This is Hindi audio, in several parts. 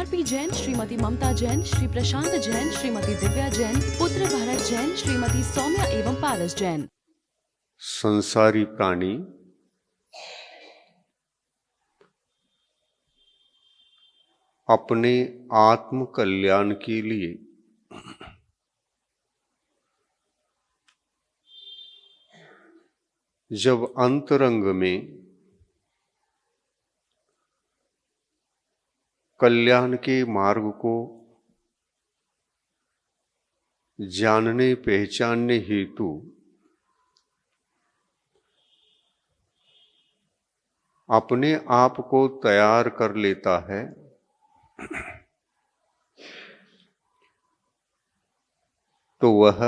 आरपी जैन, श्रीमती ममता जैन, श्री प्रशांत जैन, श्रीमती दिव्या जैन, पुत्र भरत जैन, श्रीमती सौम्या एवं पारस जैन। संसारी प्राणी अपने आत्म कल्याण के लिए जब अंतरंग में कल्याण के मार्ग को जानने पहचानने हेतु अपने आप को तैयार कर लेता है, तो वह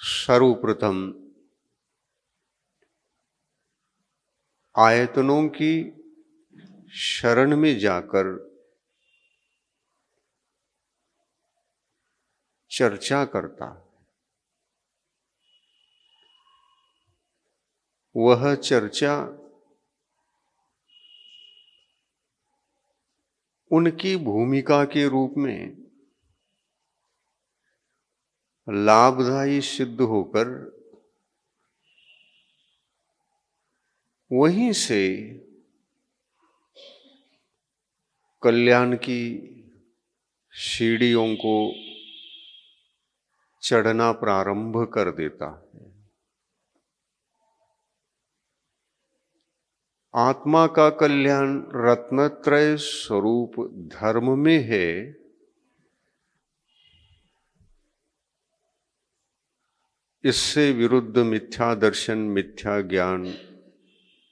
सर्वप्रथम आयतनों की शरण में जाकर चर्चा करता है। वह चर्चा उनकी भूमिका के रूप में लाभदायी सिद्ध होकर वहीं से कल्याण की सीढ़ियों को चढ़ना प्रारंभ कर देता है। आत्मा का कल्याण रत्नत्रय स्वरूप धर्म में है। इससे विरुद्ध मिथ्या दर्शन, मिथ्या ज्ञान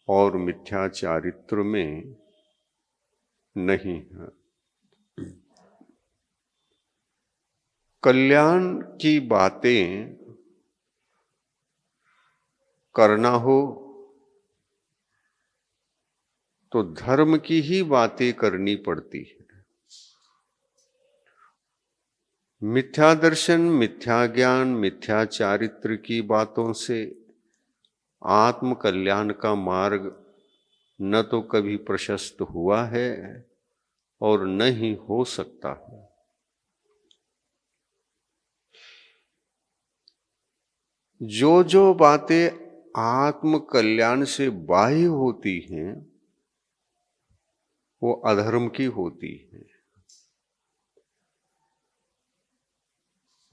और मिथ्या चारित्र में नहीं है। कल्याण की बातें करना हो तो धर्म की ही बातें करनी पड़ती है। मिथ्या दर्शन, मिथ्या ज्ञान, मिथ्या चारित्र की बातों से आत्म कल्याण का मार्ग न तो कभी प्रशस्त हुआ है और न ही हो सकता है। जो जो बातें आत्म कल्याण से बाह्य होती हैं वो अधर्म की होती है।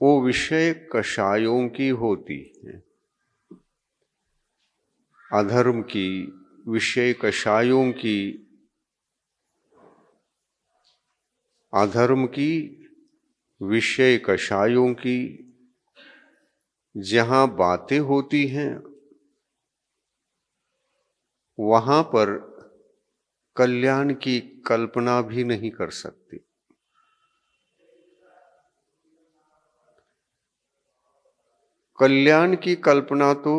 वो विषय कषायों की होती है। अधर्म की, विषय कषायों की, अधर्म की, विषय कषायों की जहां बातें होती हैं वहां पर कल्याण की कल्पना भी नहीं कर सकती। कल्याण की कल्पना तो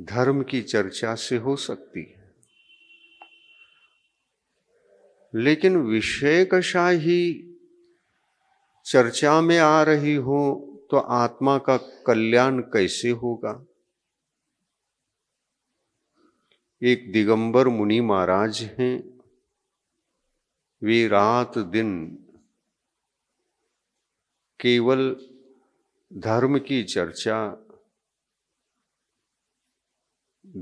धर्म की चर्चा से हो सकती है, लेकिन विषय कषाही चर्चा में आ रही हो तो आत्मा का कल्याण कैसे होगा? एक दिगंबर मुनि महाराज हैं। वे रात दिन केवल धर्म की चर्चा,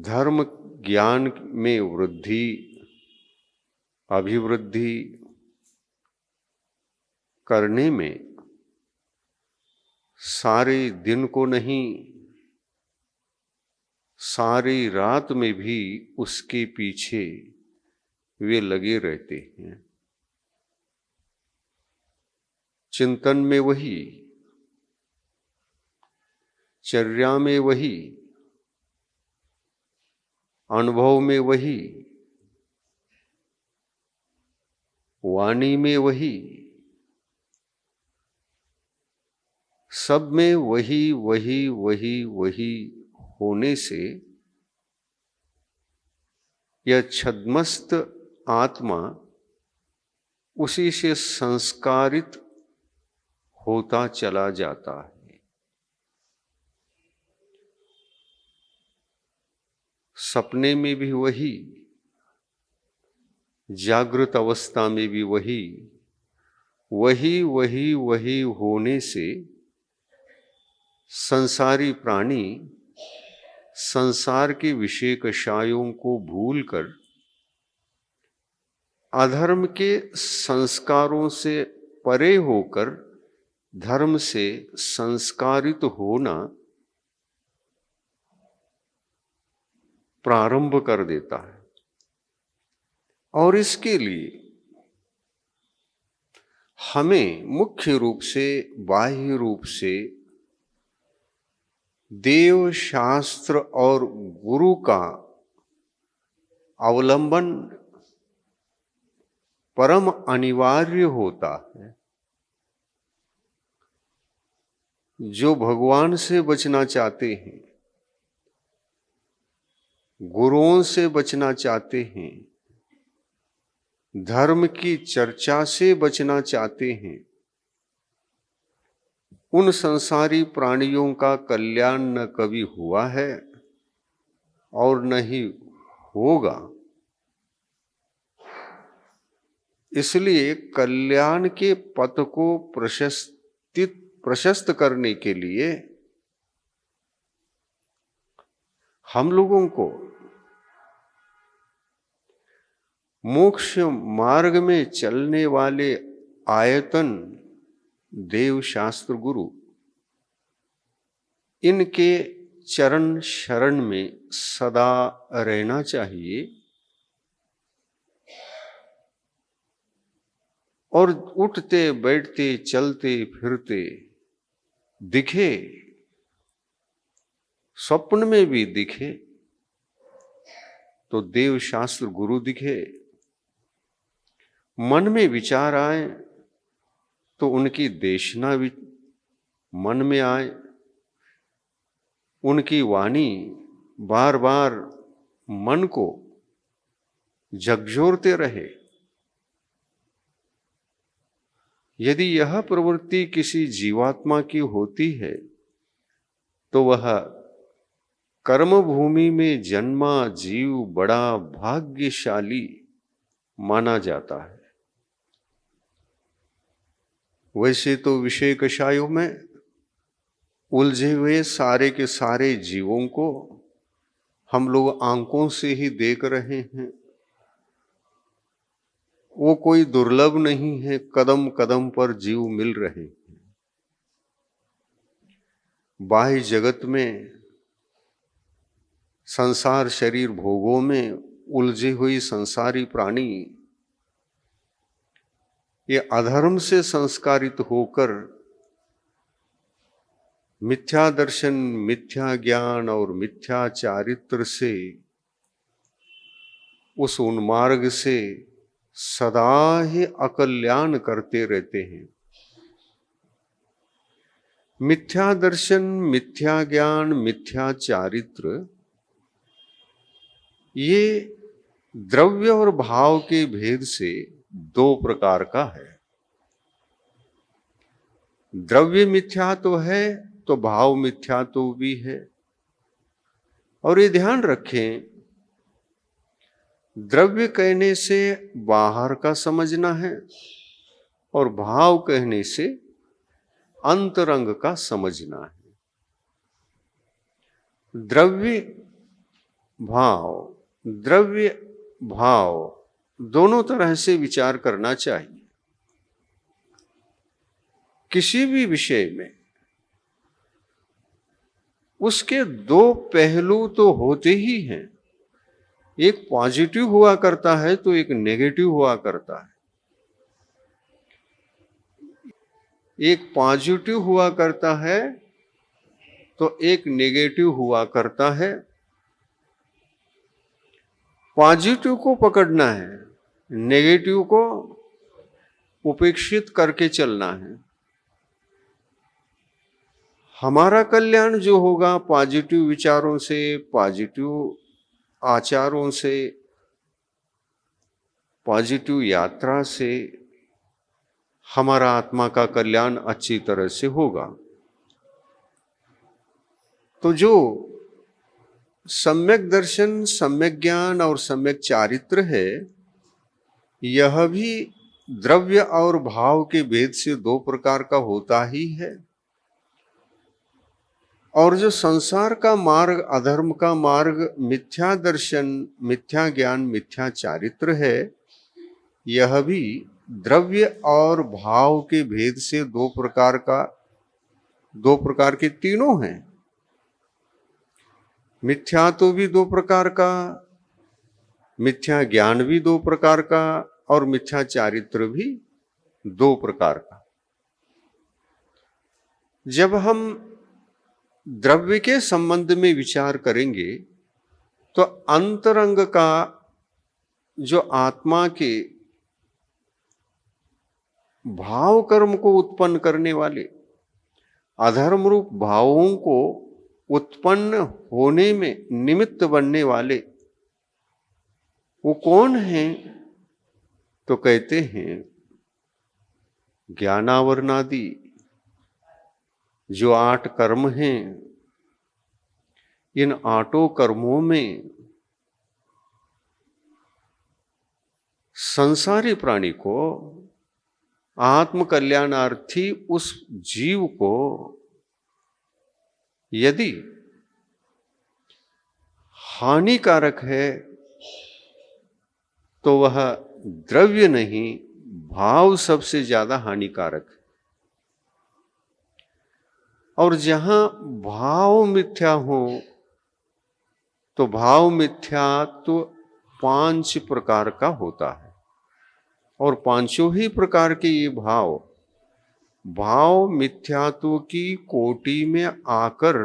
धर्म ज्ञान में वृद्धि, अभिवृद्धि करने में सारे दिन को नहीं, सारी रात में भी उसके पीछे वे लगे रहते हैं। चिंतन में वही, चर्या में वही, अनुभव में वही, वाणी में वही, सब में वही वही वही वही होने से यह छद्मस्त आत्मा उसी से संस्कारित होता चला जाता है। सपने में भी वही, जागृत अवस्था में भी वही वही वही वही होने से संसारी प्राणी संसार के विषय कषायों को भूलकर अधर्म के संस्कारों से परे होकर धर्म से संस्कारित होना प्रारंभ कर देता है। और इसके लिए हमें मुख्य रूप से, बाह्य रूप से देव शास्त्र और गुरु का अवलंबन परम अनिवार्य होता है। जो भगवान से बचना चाहते हैं, गुरुओं से बचना चाहते हैं, धर्म की चर्चा से बचना चाहते हैं, उन संसारी प्राणियों का कल्याण न कभी हुआ है और न ही होगा। इसलिए कल्याण के पथ को प्रशस्त करने के लिए हम लोगों को मोक्ष मार्ग में चलने वाले आयतन देव शास्त्र गुरु, इनके चरण शरण में सदा रहना चाहिए और उठते बैठते चलते फिरते दिखे, स्वप्न में भी दिखे तो देव शास्त्र गुरु दिखे, मन में विचार आए तो उनकी देशना भी मन में आए, उनकी वाणी बार बार मन को झकझोरते रहे। यदि यह प्रवृत्ति किसी जीवात्मा की होती है तो वह कर्म भूमि में जन्मा जीव बड़ा भाग्यशाली माना जाता है। वैसे तो विषय कषायों में उलझे हुए सारे के सारे जीवों को हम लोग आंखों से ही देख रहे हैं। वो कोई दुर्लभ नहीं है, कदम कदम पर जीव मिल रहे हैं। बाह्य जगत में संसार शरीर भोगों में उलझी हुई संसारी प्राणी ये अधर्म से संस्कारित होकर मिथ्या दर्शन, मिथ्या ज्ञान और मिथ्या चारित्र से, उस उन्मार्ग से सदा ही अकल्याण करते रहते हैं। मिथ्या दर्शन, मिथ्या ज्ञान, मिथ्या चारित्र ये द्रव्य और भाव के भेद से दो प्रकार का है। द्रव्य मिथ्या तो है तो भाव मिथ्या तो भी है। और ये ध्यान रखें, द्रव्य कहने से बाहर का समझना है और भाव कहने से अंतरंग का समझना है। द्रव्य भाव दोनों तरह से विचार करना चाहिए। किसी भी विषय में उसके दो पहलू तो होते ही हैं। एक पॉजिटिव हुआ करता है तो एक नेगेटिव हुआ करता है। एक पॉजिटिव हुआ करता है तो एक नेगेटिव हुआ करता है। पॉजिटिव को पकड़ना है, नेगेटिव को उपेक्षित करके चलना है। हमारा कल्याण जो होगा पॉजिटिव विचारों से, पॉजिटिव आचारों से, पॉजिटिव यात्रा से हमारा आत्मा का कल्याण अच्छी तरह से होगा। तो जो सम्यक दर्शन, सम्यक ज्ञान और सम्यक चारित्र है, यह भी द्रव्य और भाव के भेद से दो प्रकार का होता ही है। और जो संसार का मार्ग, अधर्म का मार्ग, मिथ्या दर्शन, मिथ्या ज्ञान, मिथ्या चारित्र है, यह भी द्रव्य और भाव के भेद से दो प्रकार के तीनों हैं। मिथ्या तो भी दो प्रकार का, मिथ्या ज्ञान भी दो प्रकार का, और मिथ्या चारित्र भी दो प्रकार का। जब हम द्रव्य के संबंध में विचार करेंगे तो अंतरंग का जो आत्मा के भाव कर्म को उत्पन्न करने वाले, अधर्म रूप भावों को उत्पन्न होने में निमित्त बनने वाले, वो कौन हैं? तो कहते हैं ज्ञानावरणादि जो 8 कर्म हैं, इन 8 कर्मों में संसारी प्राणी को, आत्म कल्याणार्थी उस जीव को यदि हानिकारक है तो वह द्रव्य नहीं, भाव सबसे ज्यादा हानिकारक है। और जहां भाव मिथ्या हो तो भाव मिथ्या तो 5 प्रकार का होता है, और 5 ही प्रकार के ये भाव मिथ्यात्व की कोटि में आकर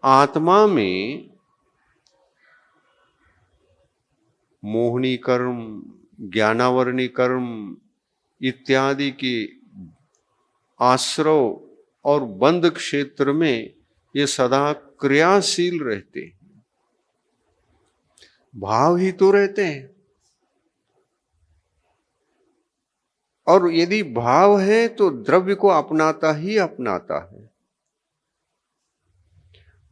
आत्मा में मोहनी कर्म, ज्ञानावरणी कर्म इत्यादि के आश्रव और बंध क्षेत्र में ये सदा क्रियाशील रहते हैं। भाव ही तो रहते हैं। और यदि भाव है तो द्रव्य को अपनाता ही अपनाता है।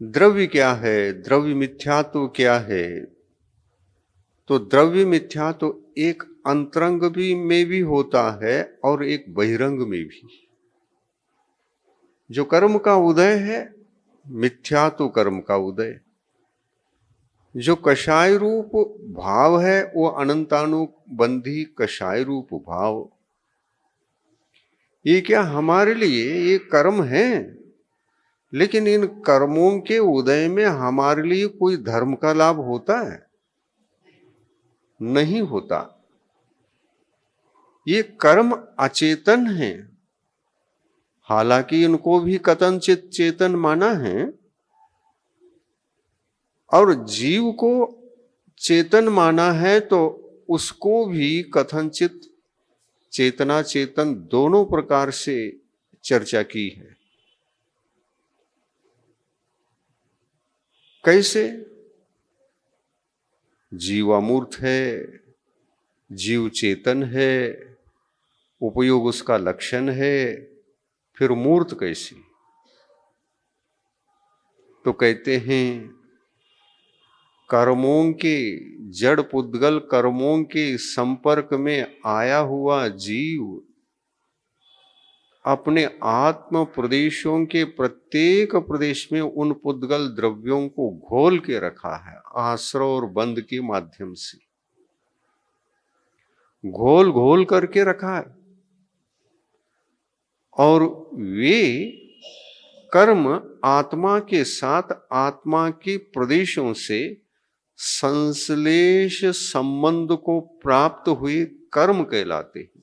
द्रव्य क्या है, द्रव्य मिथ्यात्व क्या है? तो द्रव्य मिथ्या तो एक अंतरंग में भी होता है और एक बहिरंग में भी। जो कर्म का उदय है मिथ्या तो कर्म का उदय, जो कषाय रूप भाव है वो अनंतानुबंधी कषाय रूप भाव। ये क्या हमारे लिए ये कर्म है, लेकिन इन कर्मों के उदय में हमारे लिए कोई धर्म का लाभ होता है? नहीं होता। ये कर्म अचेतन है, हालांकि इनको भी कथनचित चेतन माना है, और जीव को चेतन माना है तो उसको भी कथनचित चेतना चेतन दोनों प्रकार से चर्चा की है। कैसे? जीव अमूर्त है, जीव चेतन है, उपयोग उसका लक्षण है, फिर मूर्त कैसी? तो कहते हैं कर्मों के, जड़ पुद्गल कर्मों के संपर्क में आया हुआ जीव अपने आत्म प्रदेशों के प्रत्येक प्रदेश में उन पुद्गल द्रव्यों को घोल के रखा है, आश्रय और बंध के माध्यम से घोल घोल करके रखा है। और वे कर्म आत्मा के साथ आत्मा के प्रदेशों से संश्लेष संबंध को प्राप्त हुए कर्म कहलाते हैं।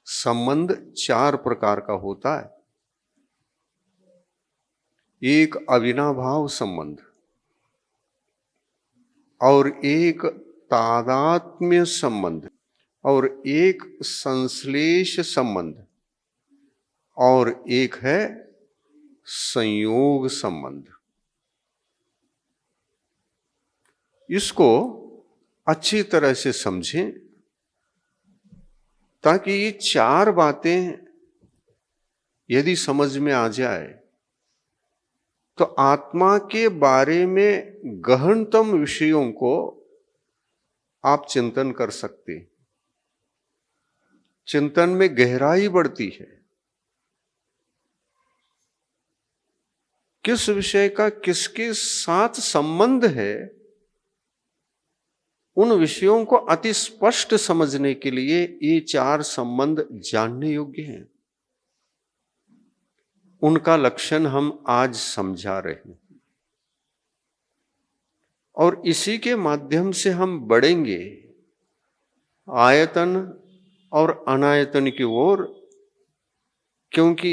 संबंध 4 प्रकार का होता है। एक अविनाभाव संबंध, और एक तादात्म्य संबंध, और एक संश्लेष संबंध, और एक है संयोग संबंध। इसको अच्छी तरह से समझें ताकि ये 4 बातें यदि समझ में आ जाए तो आत्मा के बारे में गहनतम विषयों को आप चिंतन कर सकते हैं। चिंतन में गहराई बढ़ती है। किस विषय का किसके साथ संबंध है, उन विषयों को अति स्पष्ट समझने के लिए ये 4 संबंध जानने योग्य हैं। उनका लक्षण हम आज समझा रहे हैं और इसी के माध्यम से हम बढ़ेंगे आयतन और अनायतन की ओर, क्योंकि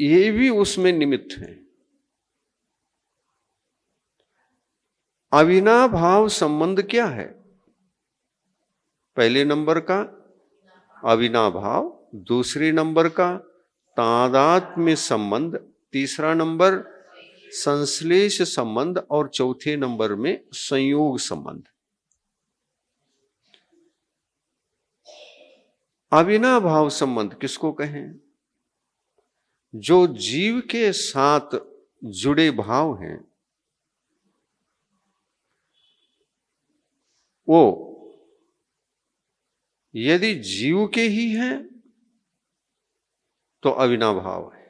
ये भी उसमें निमित्त है। अविनाभाव संबंध क्या है? पहले नंबर का अविनाभाव, दूसरे नंबर का तादात्म्य संबंध, तीसरा नंबर संश्लेष संबंध और चौथे नंबर में संयोग संबंध। अविनाभाव संबंध किसको कहें? जो जीव के साथ जुड़े भाव हैं, वो यदि जीव के ही हैं तो अविनाभाव है,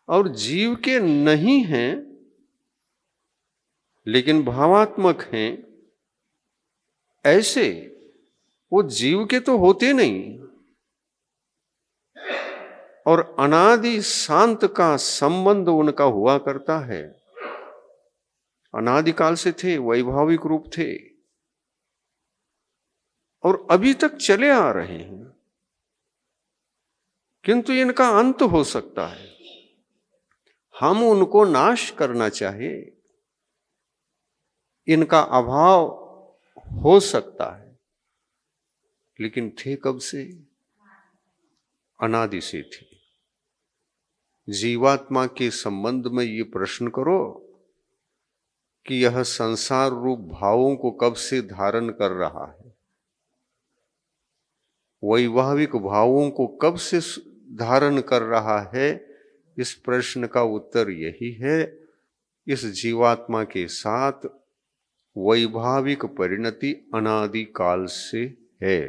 और जीव के नहीं हैं लेकिन भावात्मक हैं, ऐसे वो जीव के तो होते नहीं और अनादि शांत का संबंध उनका हुआ करता है। अनादिकाल से थे, वैभाविक रूप थे और अभी तक चले आ रहे हैं, किंतु इनका अंत हो सकता है। हम उनको नाश करना चाहे, इनका अभाव हो सकता है, लेकिन थे कब से? अनादि से थे। जीवात्मा के संबंध में ये प्रश्न करो कि यह संसार रूप भावों को कब से धारण कर रहा है, वैवाहिक भावों को कब से धारण कर रहा है। इस प्रश्न का उत्तर यही है, इस जीवात्मा के साथ वैभाविक परिणति अनादि काल से है।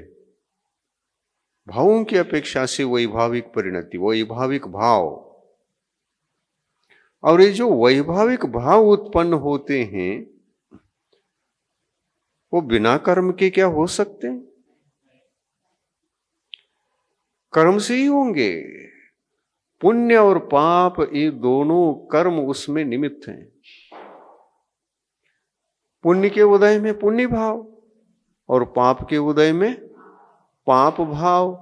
भावों की अपेक्षा से वैभाविक परिणति, वैभाविक भाव, और ये जो वैभाविक भाव उत्पन्न होते हैं वो बिना कर्म के क्या हो सकते हैं? कर्म से ही होंगे। पुण्य और पाप ये दोनों कर्म उसमें निमित्त हैं। पुण्य के उदय में पुण्य भाव और पाप के उदय में पाप भाव।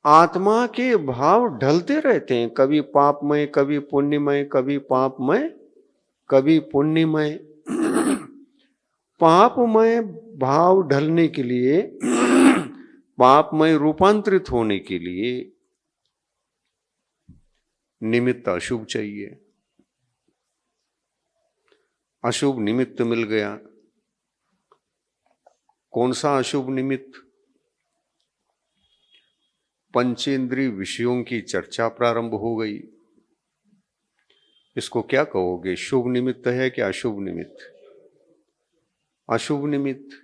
आत्मा के भाव ढलते रहते हैं, कभी पापमय, कभी पुण्यमय, कभी पापमय, कभी पुण्यमय। पापमय भाव ढलने के लिए, पापमय रूपांतरित होने के लिए निमित्त अशुभ चाहिए। अशुभ निमित्त मिल गया। कौन सा अशुभ निमित्त? पंचेंद्रिय विषयों की चर्चा प्रारंभ हो गई। इसको क्या कहोगे? शुभ निमित्त है क्या अशुभ निमित्त? अशुभ निमित्त।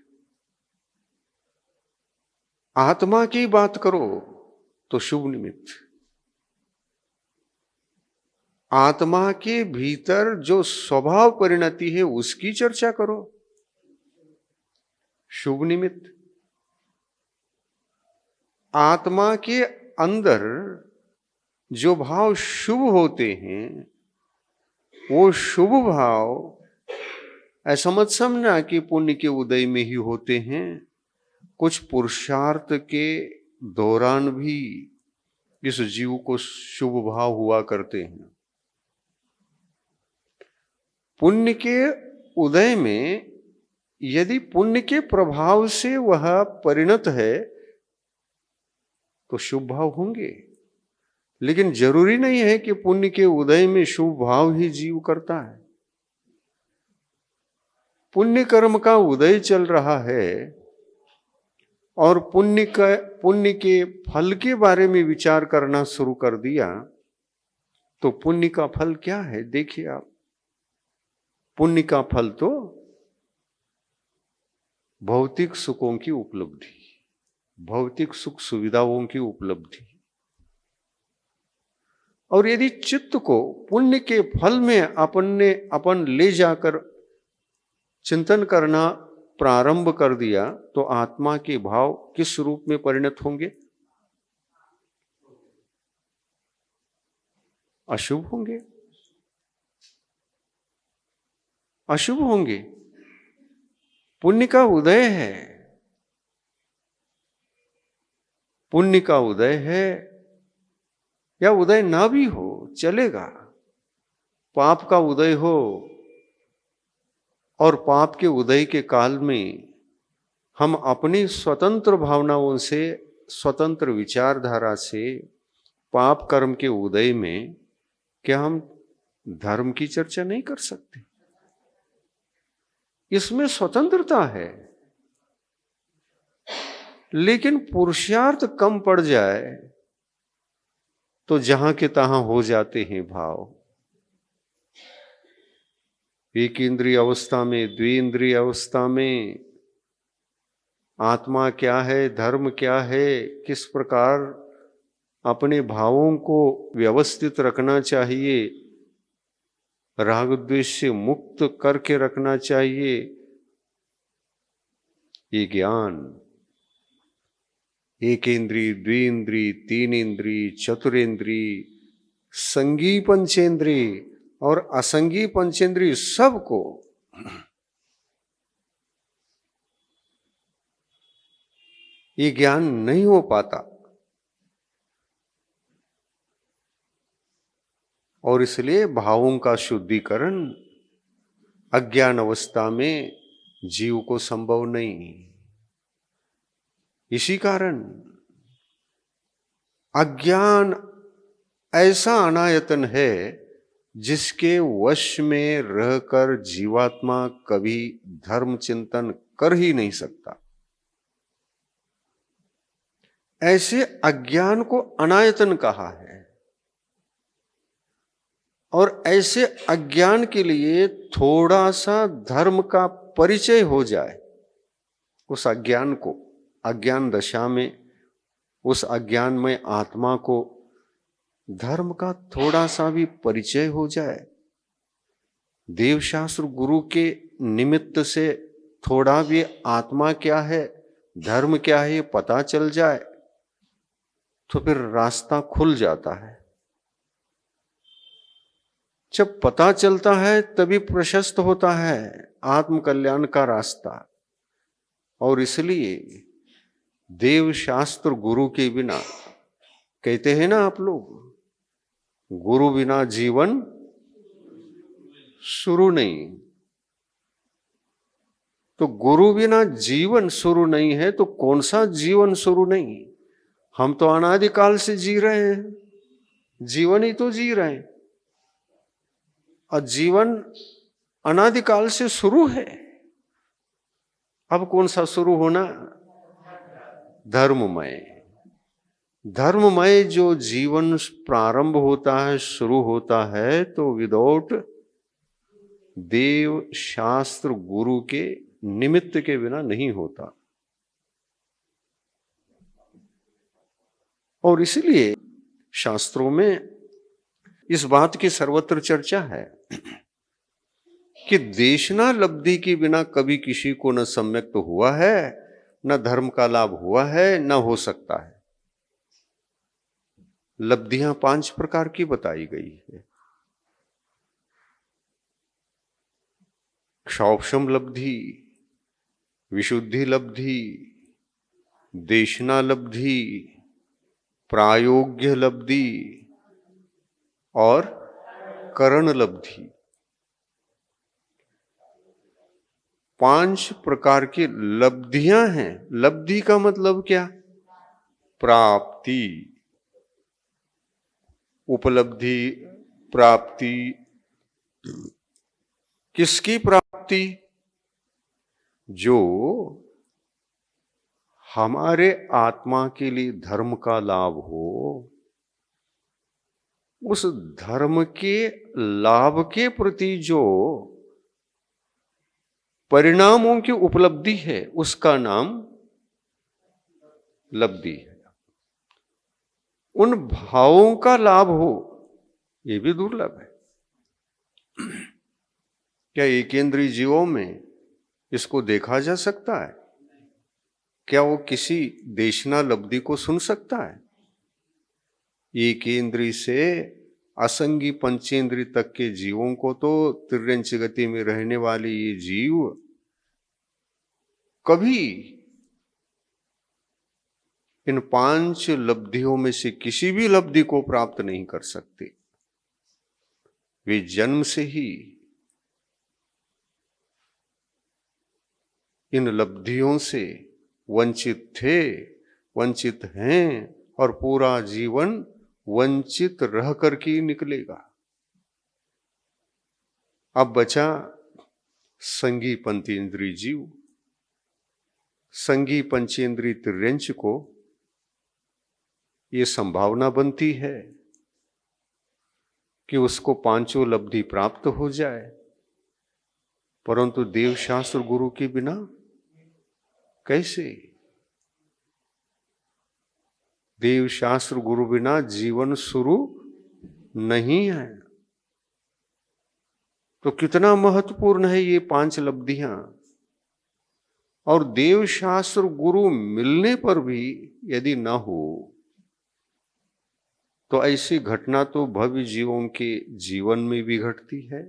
आत्मा की बात करो तो शुभ निमित्त। आत्मा के भीतर जो स्वभाव परिणति है उसकी चर्चा करो, शुभ निमित्त। आत्मा के अंदर जो भाव शुभ होते हैं वो शुभ भाव ऐसा मत समझना कि पुण्य के उदय में ही होते हैं। कुछ पुरुषार्थ के दौरान भी इस जीव को शुभ भाव हुआ करते हैं। पुण्य के उदय में यदि पुण्य के प्रभाव से वह परिणत है तो शुभ भाव होंगे, लेकिन जरूरी नहीं है कि पुण्य के उदय में शुभ भाव ही जीव करता है। पुण्य कर्म का उदय चल रहा है और पुण्य के फल के बारे में विचार करना शुरू कर दिया, तो पुण्य का फल क्या है? देखिए आप, पुण्य का फल तो भौतिक सुखों की उपलब्धि, भौतिक सुख सुविधाओं की उपलब्धि। और यदि चित्त को पुण्य के फल में अपन ले जाकर चिंतन करना प्रारंभ कर दिया, तो आत्मा के भाव किस रूप में परिणत होंगे? अशुभ होंगे, अशुभ होंगे। पुण्य का उदय है, पुण्य का उदय है, या उदय ना भी हो चलेगा। पाप का उदय हो, और पाप के उदय के काल में हम अपनी स्वतंत्र भावनाओं से, स्वतंत्र विचारधारा से, पाप कर्म के उदय में क्या हम धर्म की चर्चा नहीं कर सकते? इसमें स्वतंत्रता है। लेकिन पुरुषार्थ कम पड़ जाए तो जहां के तहां हो जाते हैं भाव। एक इंद्रिय अवस्था में, द्विइंद्रिय अवस्था में आत्मा क्या है, धर्म क्या है, किस प्रकार अपने भावों को व्यवस्थित रखना चाहिए, राग द्वेष से मुक्त करके रखना चाहिए, ये ज्ञान एक इंद्रिय, द्विइंद्रिय, तीन इंद्रिय, चतुरेंद्रिय, संगी पंचेंद्रिय और असंगी पंचेंद्रिय सबको ये ज्ञान नहीं हो पाता। और इसलिए भावों का शुद्धिकरण अज्ञान अवस्था में जीव को संभव नहीं। इसी कारण अज्ञान ऐसा अनायतन है जिसके वश में रहकर जीवात्मा कभी धर्म चिंतन कर ही नहीं सकता। ऐसे अज्ञान को अनायतन कहा है। और ऐसे अज्ञान के लिए थोड़ा सा धर्म का परिचय हो जाए, उस अज्ञान को, अज्ञान दशा में उस अज्ञान में आत्मा को धर्म का थोड़ा सा भी परिचय हो जाए, देवशास्त्र गुरु के निमित्त से थोड़ा भी आत्मा क्या है, धर्म क्या है, पता चल जाए, तो फिर रास्ता खुल जाता है। जब पता चलता है तभी प्रशस्त होता है आत्म कल्याण का रास्ता। और इसलिए देव शास्त्र गुरु के बिना, कहते हैं ना आप लोग, गुरु बिना जीवन शुरू नहीं। तो गुरु बिना जीवन शुरू नहीं है, तो कौन सा जीवन शुरू नहीं? हम तो अनादिकाल से जी रहे हैं, जीवन ही तो जी रहे हैं, और जीवन अनादिकाल से शुरू है। अब कौन सा शुरू होना? धर्ममय। धर्ममय जो जीवन प्रारंभ होता है, शुरू होता है, तो विदाउट देव शास्त्र गुरु के निमित्त के बिना नहीं होता। और इसलिए शास्त्रों में इस बात की सर्वत्र चर्चा है कि देशना लब्धि के बिना कभी किसी को न सम्यक तो हुआ है, न धर्म का लाभ हुआ है, न हो सकता है। लब्धियां 5 प्रकार की बताई गई है। क्षौक्षम लब्धि, विशुद्धि लब्धि, देशना लब्धि, प्रायोग्य लब्धि और करण लब्धि। 5 प्रकार की लब्धियां हैं। लब्धि का मतलब क्या? प्राप्ति, उपलब्धि, प्राप्ति। किसकी प्राप्ति? जो हमारे आत्मा के लिए धर्म का लाभ हो, उस धर्म के लाभ के प्रति जो परिणामों की उपलब्धि है उसका नाम लब्धि है। उन भावों का लाभ हो ये भी दुर्लभ है। क्या एकेंद्रीय जीवों में इसको देखा जा सकता है? क्या वो किसी देशना लब्धि को सुन सकता है? एकेंद्रीय से असंगी पंचेंद्रीय तक के जीवों को तो तिर्यंच गति में रहने वाले ये जीव कभी इन 5 लब्धियों में से किसी भी लब्धि को प्राप्त नहीं कर सकते। वे जन्म से ही इन लब्धियों से वंचित थे, वंचित हैं और पूरा जीवन वंचित रह कर के निकलेगा। अब बचा संगी पंचेंद्रीय जीव। संगी पंचेंद्रीय तिर्यंच को ये संभावना बनती है कि उसको 5 लब्धि प्राप्त हो जाए, परंतु देव शास्त्र गुरु के बिना कैसे? देव शास्त्र गुरु बिना जीवन शुरू नहीं है। तो कितना महत्वपूर्ण है ये 5 लब्धियां। और देव शास्त्र गुरु मिलने पर भी यदि ना हो तो ऐसी घटना तो भव्य जीवों के जीवन में भी घटती है।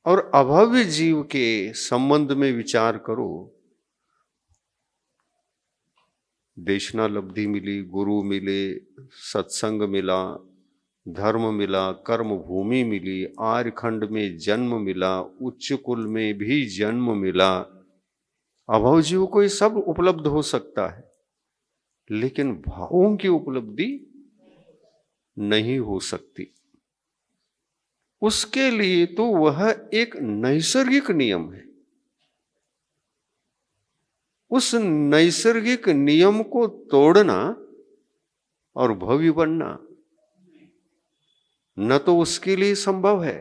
और अभव्य जीव के संबंध में विचार करो, देशना लब्धि मिली, गुरु मिले, सत्संग मिला, धर्म मिला, कर्म भूमि मिली, आर्यखंड में जन्म मिला, उच्च कुल में भी जन्म मिला। अभव जीव को ये सब उपलब्ध हो सकता है, लेकिन भावों की उपलब्धि नहीं हो सकती। उसके लिए तो वह एक नैसर्गिक नियम है। उस नैसर्गिक नियम को तोड़ना और भव्य बनना न तो उसके लिए संभव है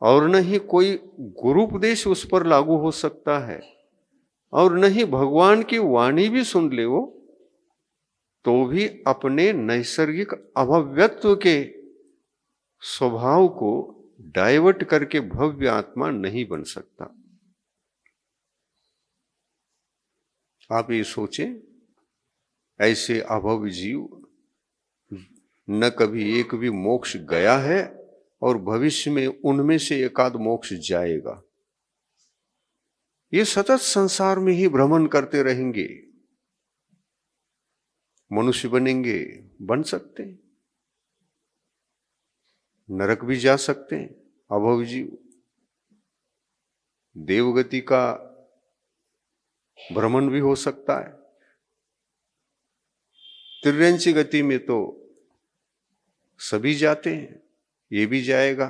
और न ही कोई गुरु उपदेश उस पर लागू हो सकता है, और न ही भगवान की वाणी भी सुन ले वो तो भी अपने नैसर्गिक अभव्यत्व के स्वभाव को डाइवर्ट करके भव्य आत्मा नहीं बन सकता। आप ये सोचें, ऐसे अभव्य जीव न कभी एक भी मोक्ष गया है और भविष्य में उनमें से एकाध मोक्ष जाएगा। ये सतत संसार में ही भ्रमण करते रहेंगे। मनुष्य बनेंगे, बन सकते हैं, नरक भी जा सकते हैं अभव जीव। देवगति का भ्रमण भी हो सकता है। तिर्यंची गति में तो सभी जाते हैं, ये भी जाएगा।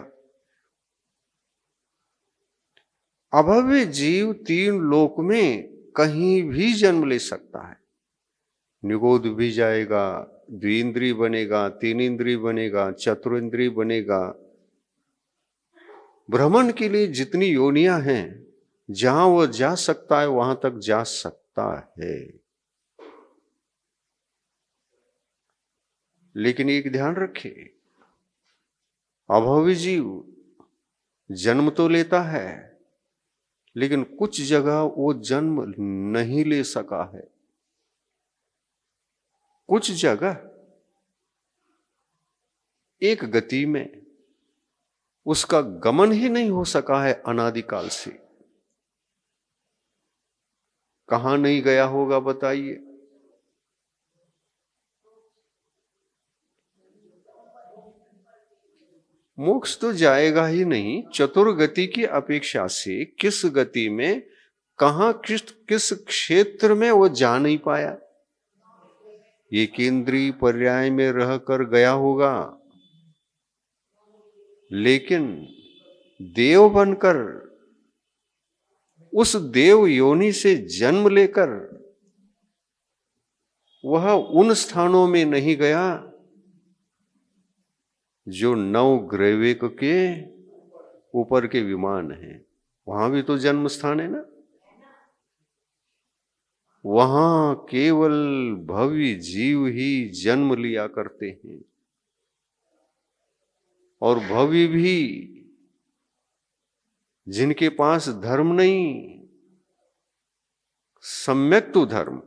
अभव्य जीव 3 लोक में कहीं भी जन्म ले सकता है। निगोद भी जाएगा, द्विंद्रिय बनेगा, 3 इंद्रिय बनेगा, चतुरिंद्रिय बनेगा। भ्रमण के लिए जितनी योनियां हैं, जहां वह जा सकता है वहां तक जा सकता है। लेकिन एक ध्यान रखें, अभव्य जीव जन्म तो लेता है, लेकिन कुछ जगह वो जन्म नहीं ले सका है। कुछ जगह एक गति में उसका गमन ही नहीं हो सका है अनादिकाल से। कहां नहीं गया होगा बताइए? मोक्ष तो जाएगा ही नहीं। चतुर्गति की अपेक्षा से किस गति में, कहां, किस क्षेत्र में वो जा नहीं पाया। ये केंद्रीय पर्याय में रहकर गया होगा, लेकिन देव बनकर उस देव योनि से जन्म लेकर वह उन स्थानों में नहीं गया जो नवग्रह के ऊपर के विमान हैं। वहां भी तो जन्म स्थान है ना। वहां केवल भव्य जीव ही जन्म लिया करते हैं, और भव्य भी जिनके पास धर्म नहीं, सम्यक तो धर्म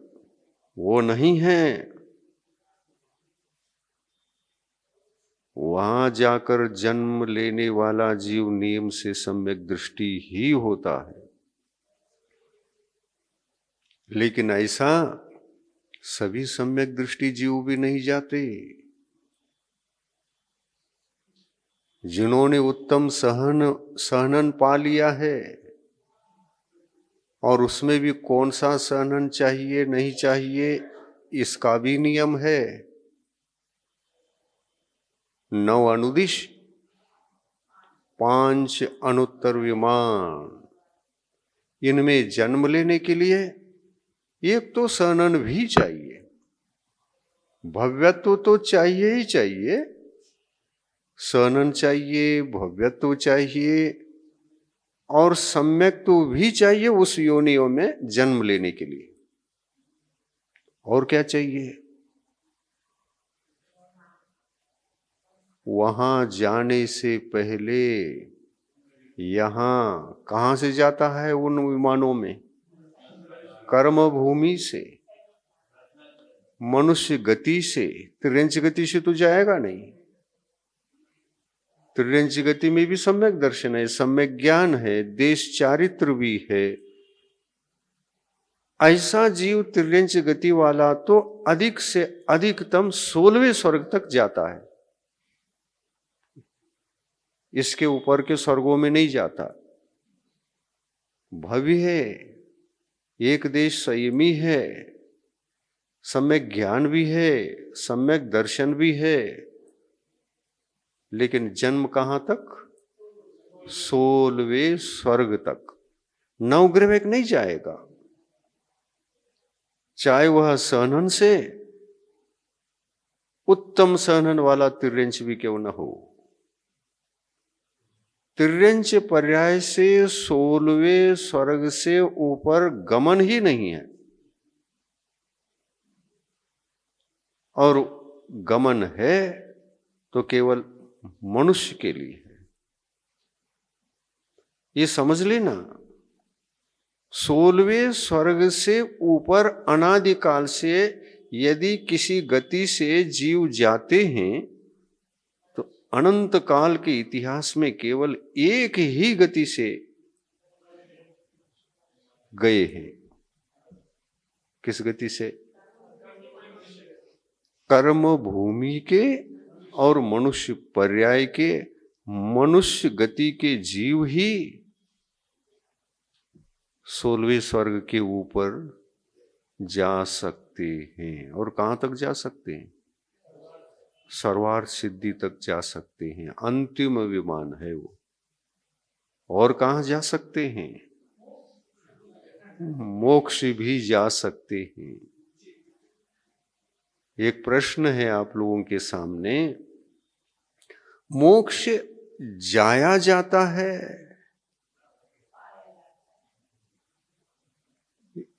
वो नहीं है, वहां जाकर जन्म लेने वाला जीव नियम से सम्यक दृष्टि ही होता है। लेकिन ऐसा सभी सम्यक दृष्टि जीव भी नहीं जाते। जिन्होंने उत्तम सहनन पा लिया है, और उसमें भी कौन सा सहनन चाहिए नहीं चाहिए इसका भी नियम है। 9 अनुदिश 5 अनुत्तर विमान, इनमें जन्म लेने के लिए एक तो सहनन भी चाहिए, भव्यत्व तो चाहिए ही चाहिए, सहनन चाहिए, भव्यत्व चाहिए, और सम्यक्त्व भी चाहिए उस योनियों में जन्म लेने के लिए। और क्या चाहिए? वहां जाने से पहले यहां कहां से जाता है? उन विमानों में कर्म भूमि से, मनुष्य गति से। त्रियंच गति से तो जाएगा नहीं। त्रियंच गति में भी सम्यक दर्शन है, सम्यक ज्ञान है, देश चारित्र भी है। ऐसा जीव त्रियंच गति वाला तो अधिक से अधिकतम 16वें स्वर्ग तक जाता है, इसके ऊपर के स्वर्गों में नहीं जाता। भव्य है, एक देश संयमी है, सम्यक ज्ञान भी है, सम्यक दर्शन भी है, लेकिन जन्म कहां तक? 16वें स्वर्ग तक। नवग्रह नहीं जाएगा, चाहे वह सहनन से उत्तम सहनन वाला तिर्यंच भी क्यों न हो। तिर्यंच पर्याय से 16वें स्वर्ग से ऊपर गमन ही नहीं है, और गमन है तो केवल मनुष्य के लिए है। ये समझ लेना, 16वें स्वर्ग से ऊपर अनादिकाल से यदि किसी गति से जीव जाते हैं तो अनंत काल के इतिहास में केवल एक ही गति से गए हैं। किस गति से? कर्म भूमि के और मनुष्य पर्याय के, मनुष्य गति के जीव ही 16वें स्वर्ग के ऊपर जा सकते हैं। और कहां तक जा सकते हैं? सर्वार्थ सिद्धि तक जा सकते हैं, अंतिम विमान है वो। और कहां जा सकते हैं? मोक्ष भी जा सकते हैं। एक प्रश्न है आप लोगों के सामने, मोक्ष जाया जाता है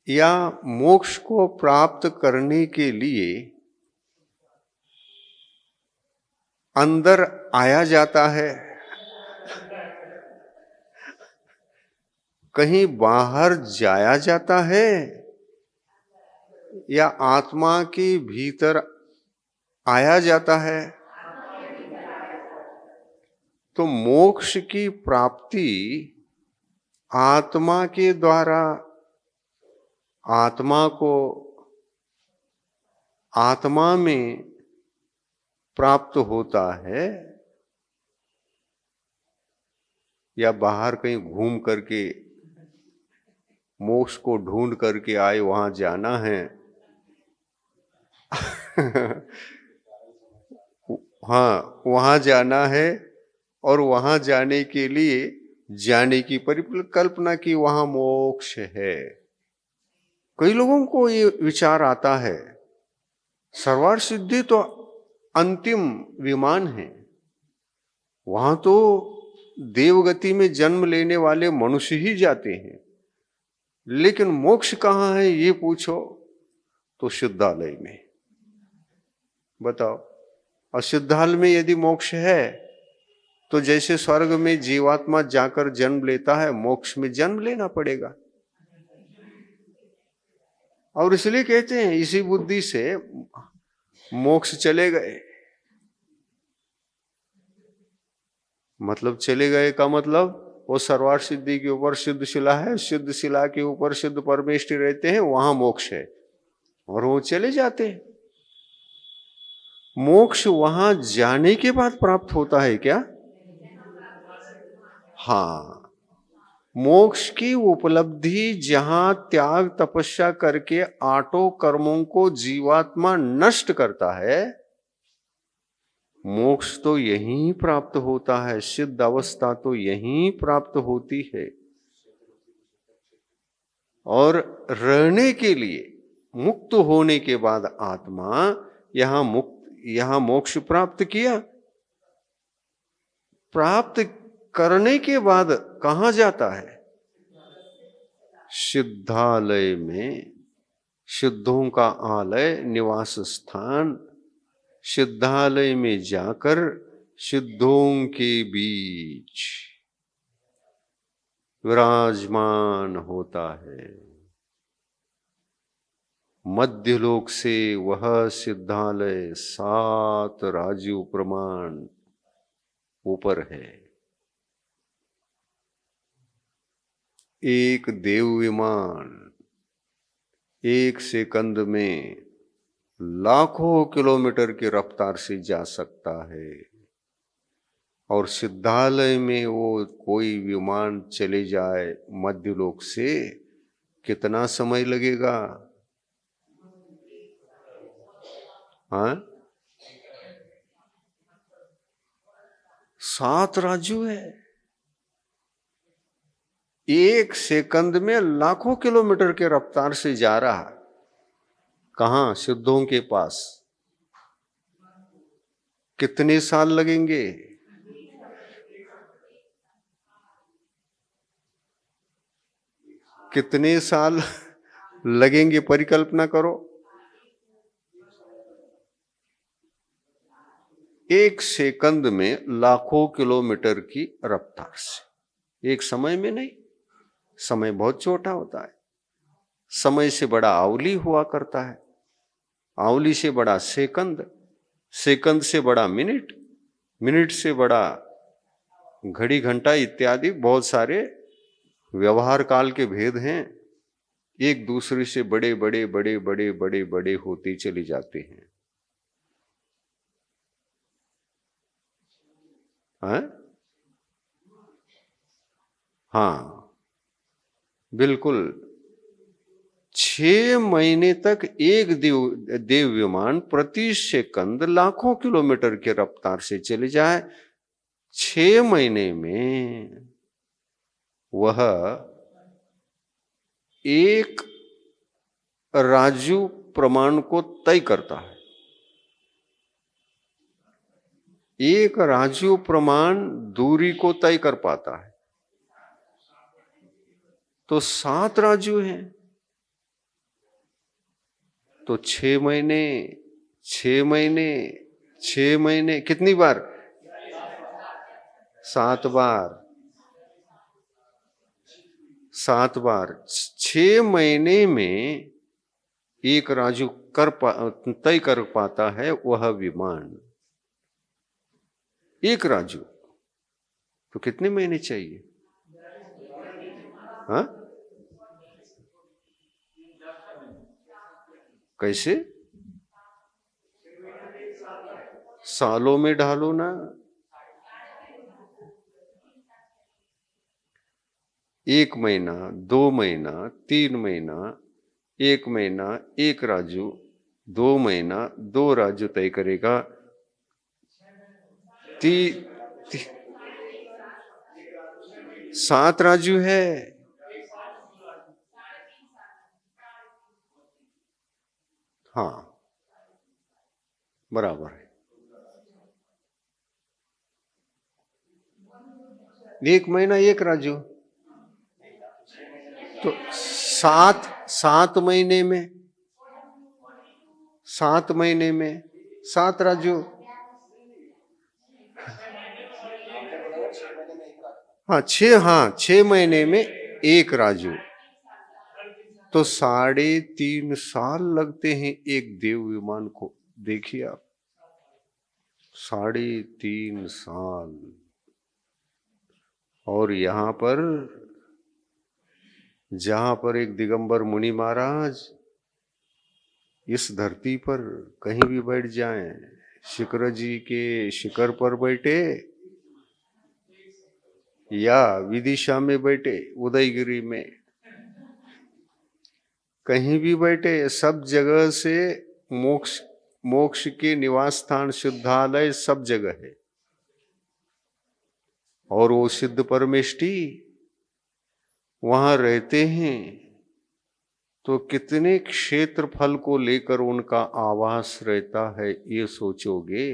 या मोक्ष को प्राप्त करने के लिए अंदर आया जाता है? कहीं बाहर जाया जाता है या आत्मा के भीतर आया जाता है? तो मोक्ष की प्राप्ति आत्मा के द्वारा आत्मा को आत्मा में प्राप्त होता है, या बाहर कहीं घूम करके मोक्ष को ढूंढ करके आए वहां जाना है? हाँ, वहां जाना है, और वहां जाने के लिए जाने की परिकल्पना की वहां मोक्ष है। कई लोगों को ये विचार आता है सर्वार्थ सिद्धि तो अंतिम विमान है, वहां तो देवगति में जन्म लेने वाले मनुष्य ही जाते हैं, लेकिन मोक्ष कहाँ है ये पूछो तो सिद्धालय में। बताओ, और सिद्धालय में यदि मोक्ष है तो जैसे स्वर्ग में जीवात्मा जाकर जन्म लेता है, मोक्ष में जन्म लेना पड़ेगा। और इसलिए कहते हैं इसी बुद्धि से मोक्ष चले गए। मतलब चले गए का मतलब वो सर्वार्थ सिद्धि के ऊपर सिद्ध शिला है, सिद्ध शिला के ऊपर सिद्ध परमेष्ठी रहते हैं, वहां मोक्ष है और वो चले जाते हैं। मोक्ष वहां जाने के बाद प्राप्त होता है क्या? हाँ, मोक्ष की उपलब्धि जहां त्याग तपस्या करके आठों कर्मों को जीवात्मा नष्ट करता है, मोक्ष तो यहीं प्राप्त होता है, सिद्ध अवस्था तो यहीं प्राप्त होती है। और रहने के लिए मुक्त होने के बाद आत्मा यहां मोक्ष प्राप्त किया, प्राप्त करने के बाद कहां जाता है? सिद्धालय में, सिद्धों का आलय निवास स्थान, सिद्धालय में जाकर सिद्धों के बीच विराजमान होता है। मध्यलोक से वह सिद्धालय 7 राजीव प्रमाण ऊपर है। एक देव विमान 1 सेकंड में लाखों किलोमीटर की रफ्तार से जा सकता है, और सिद्धालय में वो कोई विमान चले जाए मध्यलोक से, कितना समय लगेगा? हाँ, 7 राजू है, 1 सेकंड में लाखों किलोमीटर के रफ्तार से जा रहा। कहां? सिद्धों के पास। कितने साल लगेंगे? कितने साल लगेंगे? परिकल्पना करो। 1 सेकंड में लाखों किलोमीटर की रफ्तार से, एक समय में नहीं। समय बहुत छोटा होता है, समय से बड़ा आवली हुआ करता है, आवली से बड़ा सेकंद, सेकंद से बड़ा मिनट, मिनट से बड़ा घड़ी घंटा इत्यादि बहुत सारे व्यवहार काल के भेद हैं, एक दूसरे से बड़े बड़े बड़े बड़े बड़े बड़े होते चले जाते हैं। हाँ, बिल्कुल। 6 महीने तक एक देव विमान प्रति सेकंद लाखों किलोमीटर की रफ्तार से चले जाए, 6 महीने में वह एक राजू प्रमाण को तय करता है। एक राजू प्रमाण दूरी को तय कर पाता है, तो 7 राजू हैं, तो 6 महीने 6 महीने 6 महीने कितनी बार? 7 बार, 7 बार। 6 महीने में एक राजू तय कर पाता है वह विमान। एक राजू तो कितने महीने चाहिए? हाँ, कैसे? सालों में ढालो ना। 1 महीना, 2 महीना, 3 महीना, 1 महीना 1 राजू, 2 महीना 2 राजू तय करेगा। 3 7 राजू है। हाँ बराबर है। 1 महीना 1 राजू, तो 7 महीने में 7 महीने में 7 राजू। हाँ 6 महीने में 1 राजू, तो 3.5 साल लगते हैं एक देव विमान को। देखिए आप, 3.5 साल। और यहां पर, जहां पर एक दिगंबर मुनि महाराज इस धरती पर कहीं भी बैठ जाएं, शिखर जी के शिखर पर बैठे या विदिशा में बैठे, उदयगिरी में कहीं भी बैठे, सब जगह से मोक्ष के निवास स्थान शुद्धालय सब जगह है। और वो सिद्ध परमेष्टि वहां रहते हैं, तो कितने क्षेत्रफल को लेकर उनका आवास रहता है ये सोचोगे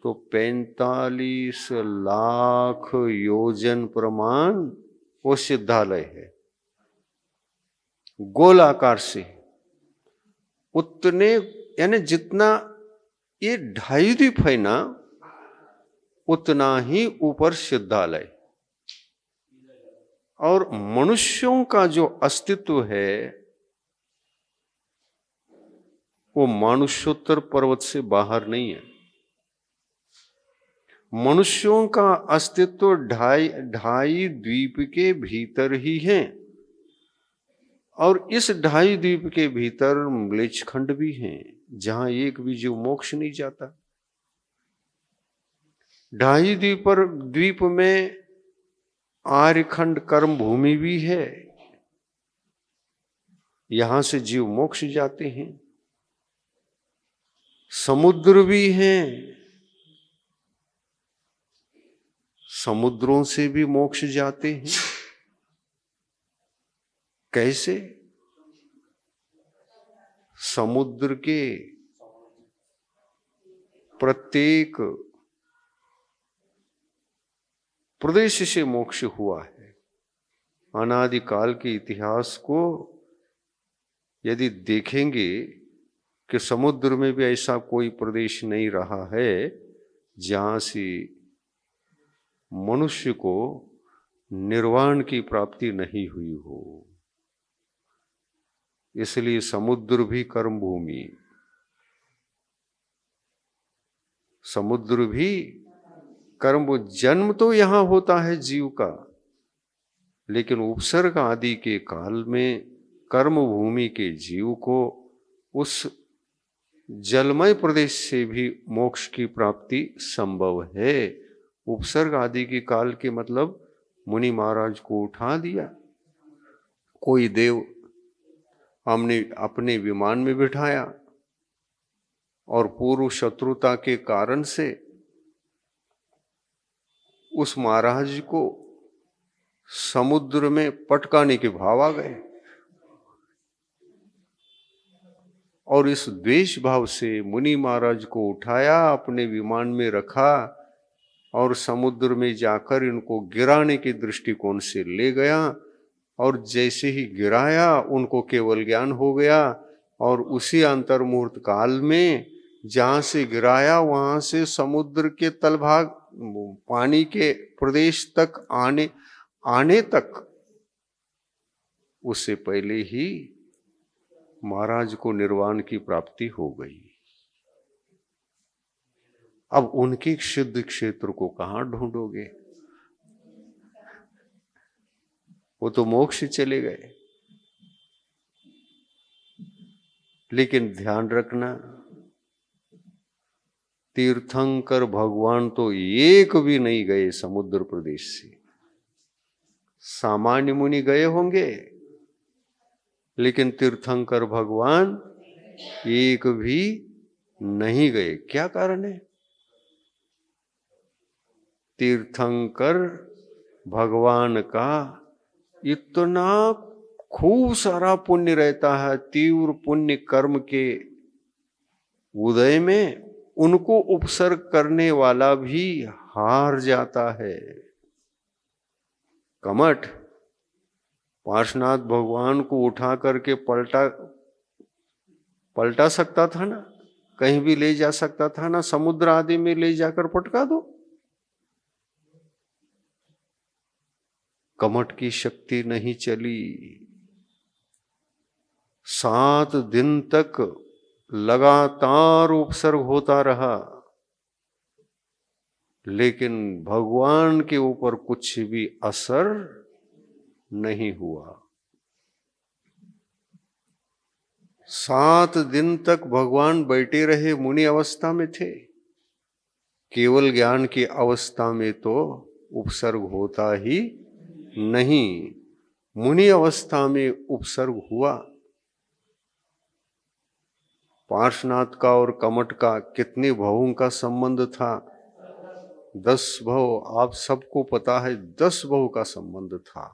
तो 45 लाख योजन प्रमाण वो सिद्धालय है, गोलाकार से। उतने, यानी जितना ये 2.5 द्वीप है ना, उतना ही ऊपर सिद्धालय। और मनुष्यों का जो अस्तित्व है वो मानुष्योत्तर पर्वत से बाहर नहीं है। मनुष्यों का अस्तित्व 2.5 द्वीप के भीतर ही है। और इस 2.5 द्वीप के भीतर म्लेच्छ खंड भी हैं, जहां एक भी जीव मोक्ष नहीं जाता। 2.5 द्वीप में आर्यखंड कर्म भूमि भी है, यहां से जीव मोक्ष जाते हैं। समुद्र भी हैं, समुद्रों से भी मोक्ष जाते हैं। कैसे? समुद्र के प्रत्येक प्रदेश से मोक्ष हुआ है। अनादिकाल के इतिहास को यदि देखेंगे कि समुद्र में भी ऐसा कोई प्रदेश नहीं रहा है जहां से मनुष्य को निर्वाण की प्राप्ति नहीं हुई हो। इसलिए समुद्र भी कर्म भूमि, समुद्र भी कर्म। जन्म तो यहां होता है जीव का, लेकिन उपसर्ग आदि के काल में कर्म भूमि के जीव को उस जलमय प्रदेश से भी मोक्ष की प्राप्ति संभव है। उपसर्ग आदि के काल के मतलब मुनि महाराज को उठा दिया, कोई देव हमने अपने विमान में बिठाया और पूर्व शत्रुता के कारण से उस महाराज को समुद्र में पटकाने के भाव आ गए। और इस द्वेष भाव से मुनि महाराज को उठाया, अपने विमान में रखा और समुद्र में जाकर इनको गिराने के दृष्टिकोण से ले गया। और जैसे ही गिराया उनको केवल ज्ञान हो गया। और उसी अंतर्मुहूर्त काल में जहां से गिराया वहां से समुद्र के तलभाग, पानी के प्रदेश तक आने तक उससे पहले ही महाराज को निर्वाण की प्राप्ति हो गई। अब उनके सिद्ध क्षेत्र को कहां ढूंढोगे? वो तो मोक्ष चले गए। लेकिन ध्यान रखना, तीर्थंकर भगवान तो एक भी नहीं गए समुद्र प्रदेश से। सामान्य मुनि गए होंगे, लेकिन तीर्थंकर भगवान एक भी नहीं गए। क्या कारण है? तीर्थंकर भगवान का इतना खूब सारा पुण्य रहता है, तीव्र पुण्य कर्म के उदय में उनको उपसर्ग करने वाला भी हार जाता है। कमठ पार्श्वनाथ भगवान को उठा करके पलटा सकता था ना, कहीं भी ले जा सकता था ना, समुद्र आदि में ले जाकर पटका दो। कमठ की शक्ति नहीं चली। 7 दिन तक लगातार उपसर्ग होता रहा, लेकिन भगवान के ऊपर कुछ भी असर नहीं हुआ। 7 दिन तक भगवान बैठे रहे, मुनि अवस्था में थे। केवल ज्ञान की अवस्था में तो उपसर्ग होता ही नहीं, मुनि अवस्था में उपसर्ग हुआ। पार्श्वनाथ का और कमठ का कितने भवों का संबंध था? 10 भव। आप सबको पता है 10 भव का संबंध था।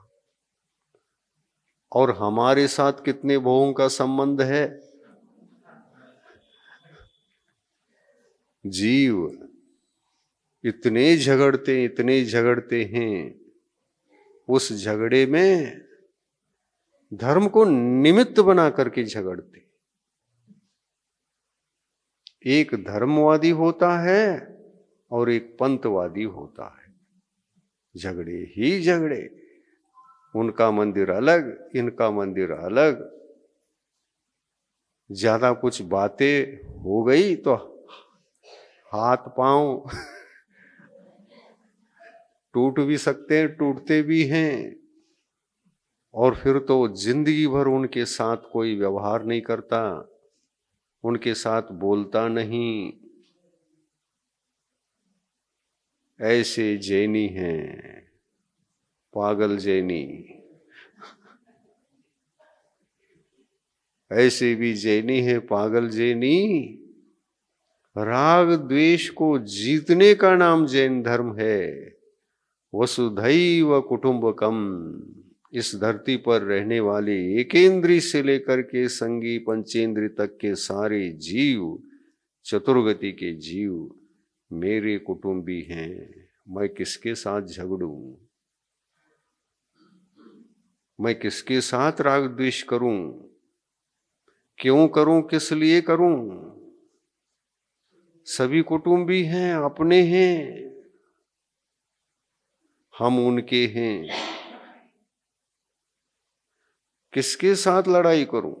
और हमारे साथ कितने भवों का संबंध है? जीव इतने झगड़ते हैं, उस झगड़े में धर्म को निमित्त बना करके झगड़ते। एक धर्मवादी होता है और एक पंथवादी होता है, झगड़े ही झगड़े। उनका मंदिर अलग, इनका मंदिर अलग। ज्यादा कुछ बातें हो गई तो हाथ पांव टूट भी सकते हैं, टूटते भी हैं। और फिर तो जिंदगी भर उनके साथ कोई व्यवहार नहीं करता, उनके साथ बोलता नहीं। ऐसे जैनी हैं, पागल जैनी। ऐसे भी जैनी है, पागल जैनी। राग द्वेष को जीतने का नाम जैन धर्म है। वसुधैव कुटुंबकम। इस धरती पर रहने वाले एकेंद्री से लेकर के संगी पंचेंद्री तक के सारे जीव, चतुर्गति के जीव मेरे कुटुंबी हैं। मैं किसके साथ झगड़ूं? मैं किसके साथ राग द्वेष करूं? क्यों करूं? किस लिए करूं? सभी कुटुंबी हैं, अपने हैं, हम उनके हैं। किसके साथ लड़ाई करूं?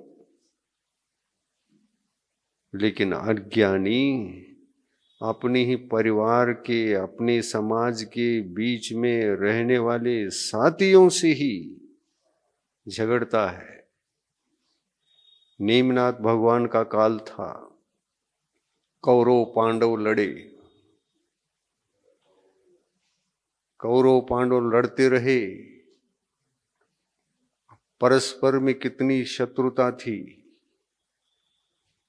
लेकिन अज्ञानी अपने ही परिवार के, अपने समाज के बीच में रहने वाले साथियों से ही झगड़ता है। नेमिनाथ भगवान का काल था, कौरव पांडव लड़े, कौरव पांडव लड़ते रहे। परस्पर में कितनी शत्रुता थी।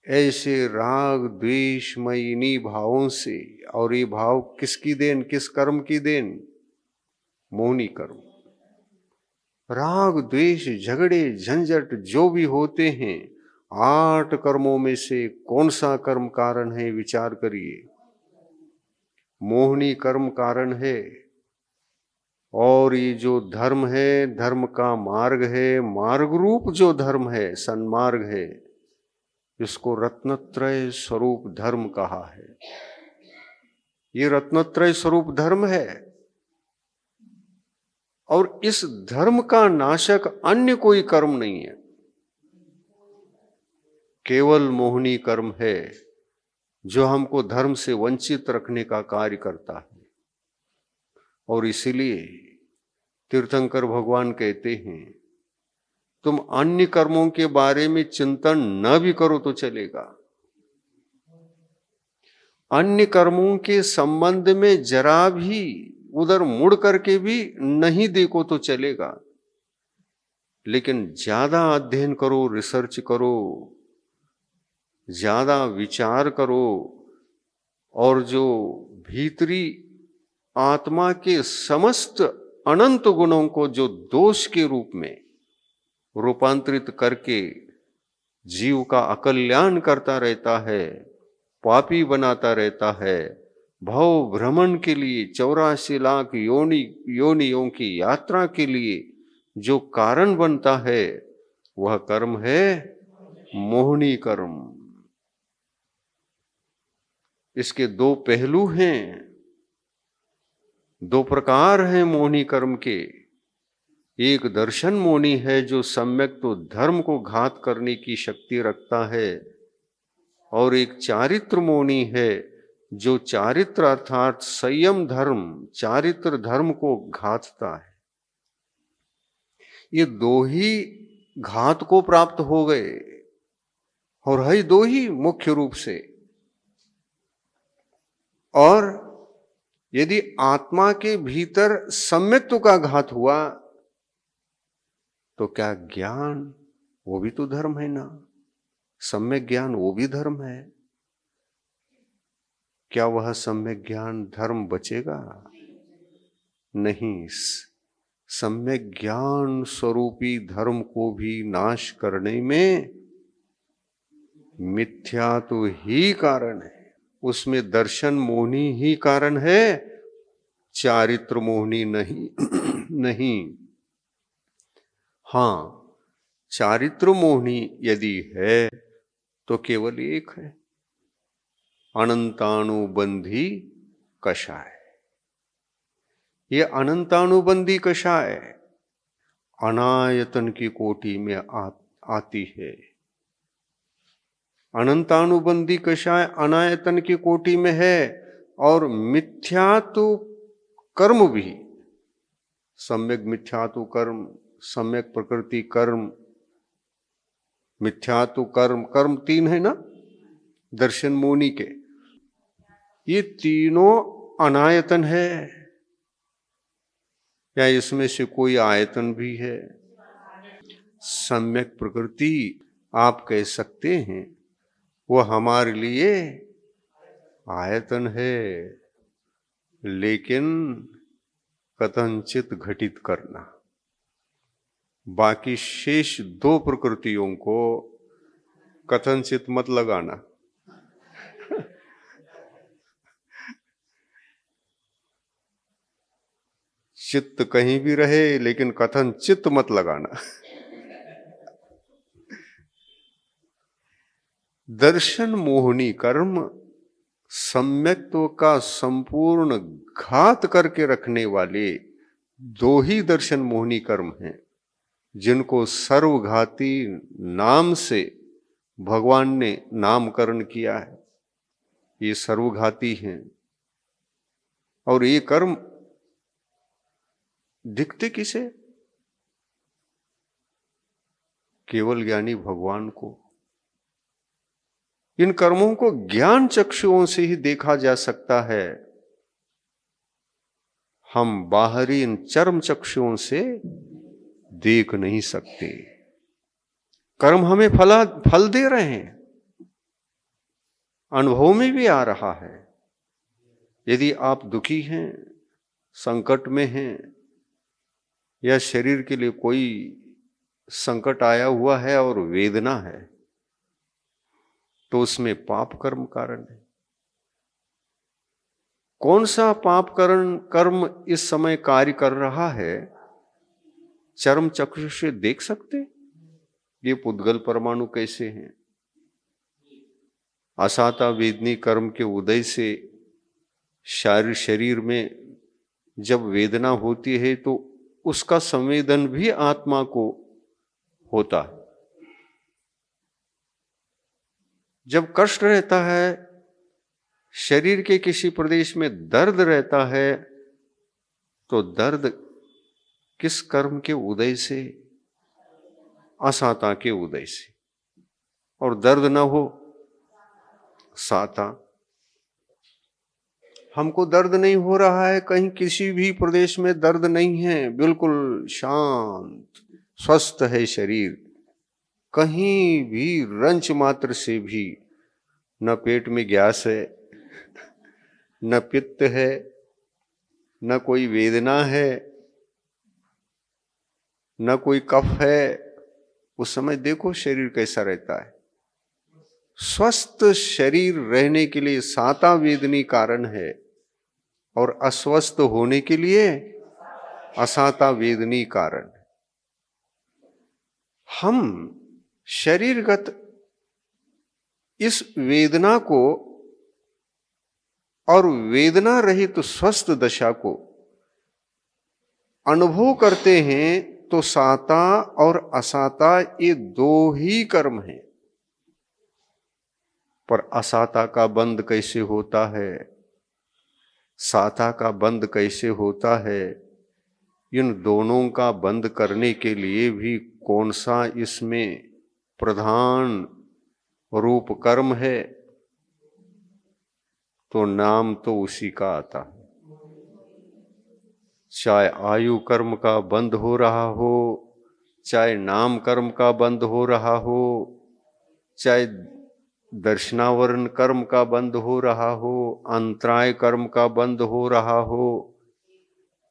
ऐसे राग द्वेषमय इन्हीं भावों से, और ये भाव किसकी देन, किस कर्म की देन? मोहनी कर्म। राग द्वेष झगड़े झंझट जो भी होते हैं, 8 कर्मों में से कौन सा कर्म कारण है? विचार करिए। मोहनी कर्म कारण है। और ये जो धर्म है, धर्म का मार्ग है, मार्ग रूप जो धर्म है, सन्मार्ग है, इसको रत्नत्रय स्वरूप धर्म कहा है। ये रत्नत्रय स्वरूप धर्म है। और इस धर्म का नाशक अन्य कोई कर्म नहीं है, केवल मोहनी कर्म है जो हमको धर्म से वंचित रखने का कार्य करता है। और इसीलिए तीर्थंकर भगवान कहते हैं, तुम अन्य कर्मों के बारे में चिंतन न भी करो तो चलेगा, अन्य कर्मों के संबंध में जरा भी उधर मुड़ करके भी नहीं देखो तो चलेगा, लेकिन ज्यादा अध्ययन करो, रिसर्च करो, ज्यादा विचार करो, और जो भीतरी आत्मा के समस्त अनंत गुणों को जो दोष के रूप में रूपांतरित करके जीव का अकल्याण करता रहता है, पापी बनाता रहता है, भव भ्रमण के लिए 84 लाख योनियों की यात्रा के लिए जो कारण बनता है, वह कर्म है मोहनी कर्म। इसके दो पहलू हैं, दो प्रकार हैं मोहनी कर्म के। एक दर्शन मोहनी है जो सम्यक तो धर्म को घात करने की शक्ति रखता है, और एक चारित्र मोहनी है जो चारित्र अर्थात संयम धर्म, चारित्र धर्म को घातता है। ये दो ही घात को प्राप्त हो गए, और है दो ही मुख्य रूप से। और यदि आत्मा के भीतर सम्यक्त्व का घात हुआ तो क्या ज्ञान, वो भी तो धर्म है ना, सम्यक ज्ञान वो भी धर्म है। क्या वह सम्यक ज्ञान धर्म बचेगा? नहीं, सम्यक ज्ञान स्वरूपी धर्म को भी नाश करने में मिथ्या तो ही कारण है, उसमें दर्शन मोहनी ही कारण है, चारित्र मोहनी नहीं। नहीं, हां, चारित्र मोहनी यदि है तो केवल एक है, अनंतानुबंधी कषाय। ये अनंतानुबंधी कषाय अनायतन की कोटि में आती है। अनंतानुबंधी कषाय अनायतन की कोटि में है, और मिथ्यातु कर्म भी, सम्यक मिथ्यातु कर्म, सम्यक प्रकृति कर्म, मिथ्यातु कर्म, कर्म तीन है ना दर्शन मोहनी के, ये तीनों अनायतन है, या इसमें से कोई आयतन भी है? सम्यक प्रकृति आप कह सकते हैं, वो हमारे लिए आयतन है, लेकिन कथनचित घटित करना। बाकी शेष दो प्रकृतियों को कथनचित मत लगाना। चित्त कहीं भी रहे, लेकिन कथन चित्त मत लगाना। दर्शन मोहनी कर्म सम्यक्त्व का संपूर्ण घात करके रखने वाले दो ही दर्शन मोहनी कर्म हैं, जिनको सर्वघाती नाम से भगवान ने नामकरण किया है। ये सर्वघाती हैं, और ये कर्म दिखते किसे? केवल ज्ञानी भगवान को। इन कर्मों को ज्ञान चक्षुओं से ही देखा जा सकता है, हम बाहरी इन चर्म चक्षुओं से देख नहीं सकते। कर्म हमें फल दे रहे हैं, अनुभव में भी आ रहा है। यदि आप दुखी हैं, संकट में हैं, या शरीर के लिए कोई संकट आया हुआ है और वेदना है, तो उसमें पाप कर्म कारण है। कौन सा पाप कर्म इस समय कार्य कर रहा है, चर्म चक्षु से देख सकते? ये पुद्गल परमाणु कैसे हैं? असाता वेदनी कर्म के उदय से शरीर में जब वेदना होती है तो उसका संवेदन भी आत्मा को होता है। जब कष्ट रहता है, शरीर के किसी प्रदेश में दर्द रहता है, तो दर्द किस कर्म के उदय से? असाता के उदय से। और दर्द न हो, साता। हमको दर्द नहीं हो रहा है, कहीं किसी भी प्रदेश में दर्द नहीं है, बिल्कुल शांत स्वस्थ है शरीर, कहीं भी रंच मात्र से भी न पेट में गैस है, न पित्त है, न कोई वेदना है, न कोई कफ है, उस समय देखो शरीर कैसा रहता है। स्वस्थ शरीर रहने के लिए साता वेदनी कारण है और अस्वस्थ होने के लिए असाता वेदनी कारण है। हम शरीरगत इस वेदना को और वेदना रहित स्वस्थ दशा को अनुभव करते हैं तो साता और असाता ये दो ही कर्म हैं। पर असाता का बंध कैसे होता है, साता का बंध कैसे होता है, इन दोनों का बंध करने के लिए भी कौन सा इसमें प्रधान रूप कर्म है, तो नाम तो उसी का आता है। चाहे आयु कर्म का बंध हो रहा हो, चाहे नाम कर्म का बंध हो रहा हो, चाहे दर्शनावरण कर्म का बंध हो रहा हो, अंतराय कर्म का बंध हो रहा हो,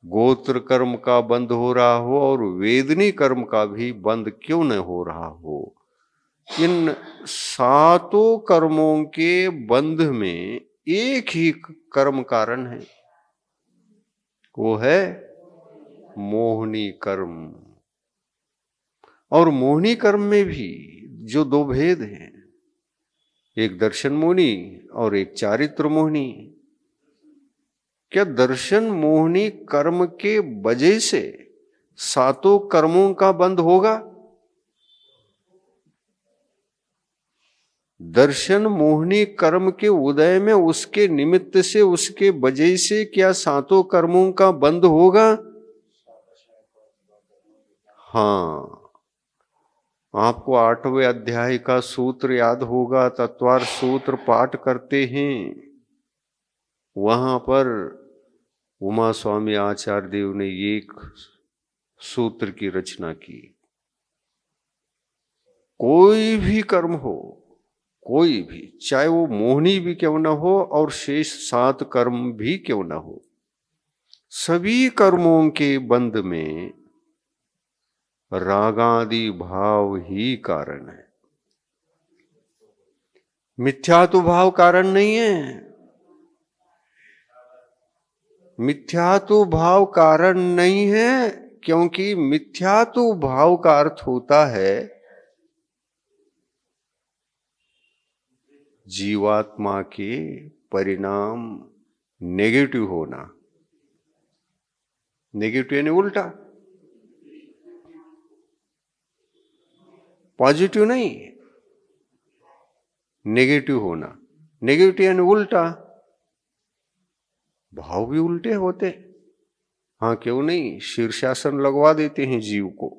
गोत्र कर्म का बंध हो रहा हो और वेदनी कर्म का भी बंध क्यों न हो रहा हो, इन सातों कर्मों के बंध में एक ही कर्म कारण है, वो है मोहनी कर्म। और मोहनी कर्म में भी जो दो भेद हैं, एक दर्शन मोहनी और एक चारित्र मोहनी। क्या दर्शन मोहनी कर्म के वजह से सातों कर्मों का बंध होगा? दर्शन मोहनी कर्म के उदय में उसके निमित्त से, उसके वजह से क्या सातों कर्मों का बंध होगा? हाँ, आपको 8वें अध्याय का सूत्र याद होगा, तत्वार सूत्र पाठ करते हैं, वहां पर उमा स्वामी आचार्य देव ने एक सूत्र की रचना की। कोई भी कर्म हो, कोई भी, चाहे वो मोहनी भी क्यों न हो और शेष 7 कर्म भी क्यों न हो, सभी कर्मों के बंध में रागादि भाव ही कारण है। मिथ्या तो भाव कारण नहीं है। मिथ्या तो भाव कारण नहीं है, क्योंकि मिथ्या तो भाव का अर्थ होता है जीवात्मा के परिणाम नेगेटिव होना। नेगेटिव यानी उल्टा, पॉजिटिव नहीं, नेगेटिव होना। नेगेटिव यानी उल्टा, भाव भी उल्टे होते। हाँ, क्यों नहीं, शीर्षासन लगवा देते हैं जीव को।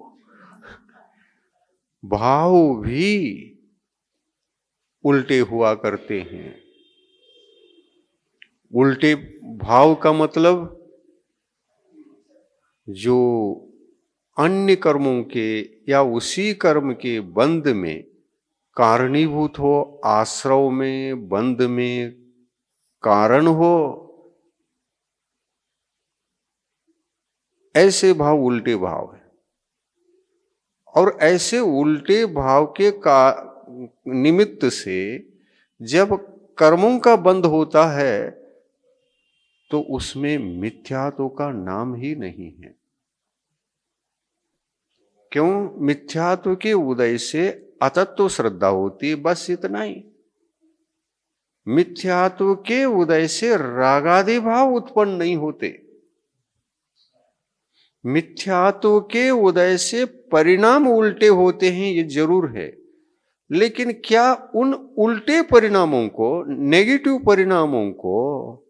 भाव भी उल्टे हुआ करते हैं। उल्टे भाव का मतलब जो अन्य कर्मों के या उसी कर्म के बंध में कारणीभूत हो, आश्रव में, बंध में कारण हो, ऐसे भाव उल्टे भाव है। और ऐसे उल्टे भाव के निमित्त से जब कर्मों का बंध होता है तो उसमें मिथ्यात्व का नाम ही नहीं है। क्यों? मिथ्यात्व के उदय से अतत्व श्रद्धा होती है, बस इतना ही। मिथ्यात्व के उदय से रागादि भाव उत्पन्न नहीं होते। मिथ्यात्व के उदय से परिणाम उल्टे होते हैं, ये जरूर है, लेकिन क्या उन उल्टे परिणामों को, नेगेटिव परिणामों को,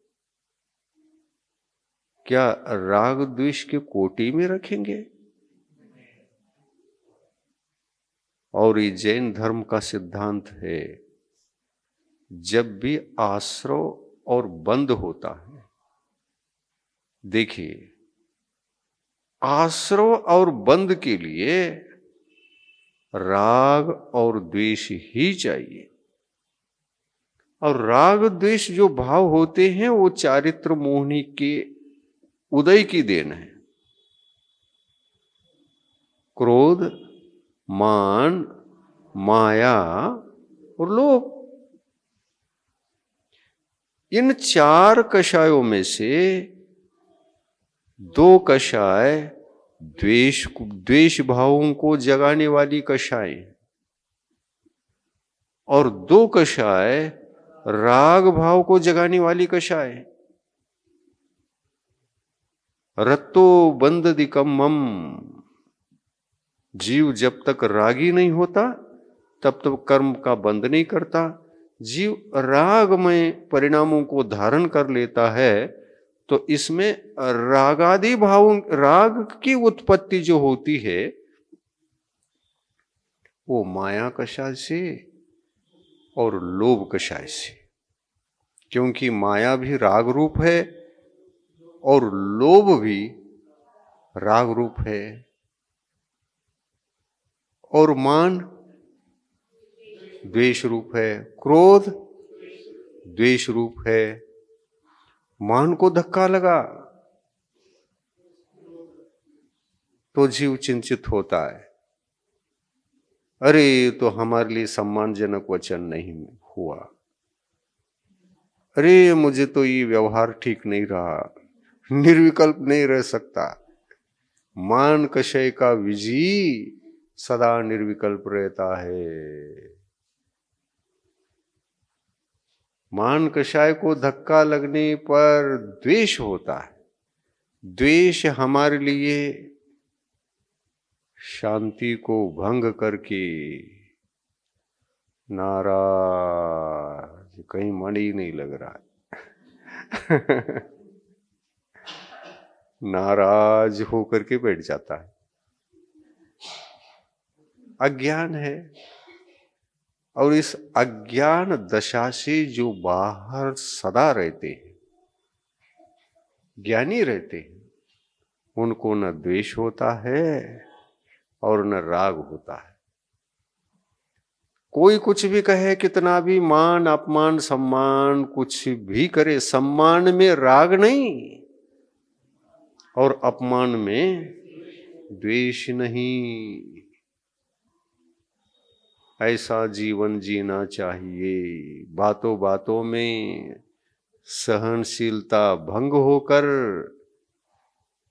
क्या राग द्वेष के कोटि में रखेंगे? और ये जैन धर्म का सिद्धांत है, जब भी आश्रव और बंध होता है, देखिए, आश्रव और बंध के लिए राग और द्वेष ही चाहिए। और राग द्वेष जो भाव होते हैं वो चारित्र मोहनी के उदय की देन है। क्रोध, मान, माया और लोभ। इन चार कषायों में से दो कषाय द्वेष भावों को जगाने वाली कषाय और दो कषाय राग भाव को जगाने वाली कषाय। रत्तो बंधदिकम्मम, जीव जब तक रागी नहीं होता तब तक कर्म का बंध नहीं करता। जीव राग में परिणामों को धारण कर लेता है तो इसमें रागादि भावों, राग की उत्पत्ति जो होती है वो माया कषाय से और लोभ कषाय से, क्योंकि माया भी राग रूप है और लोभ भी राग रूप है, और मान द्वेष रूप है, क्रोध द्वेष रूप है। मान को धक्का लगा तो जीव चिंतित होता है, अरे तो हमारे लिए सम्मानजनक वचन नहीं हुआ, अरे मुझे तो ये व्यवहार ठीक नहीं रहा, निर्विकल्प नहीं रह सकता। मान कषय का विजयी सदा निर्विकल्प रहता है। मान कषाय को धक्का लगने पर द्वेष होता है। द्वेष हमारे लिए शांति को भंग करके, नाराज, कहीं मन ही नहीं लग रहा है नाराज होकर के बैठ जाता है। अज्ञान है, और इस अज्ञान दशा से जो बाहर सदा रहते हैं, ज्ञानी रहते हैं, उनको न द्वेष होता है और न राग होता है। कोई कुछ भी कहे, कितना भी मान अपमान सम्मान कुछ भी करे, सम्मान में राग नहीं और अपमान में द्वेष नहीं। ऐसा जीवन जीना चाहिए। बातों बातों में सहनशीलता भंग होकर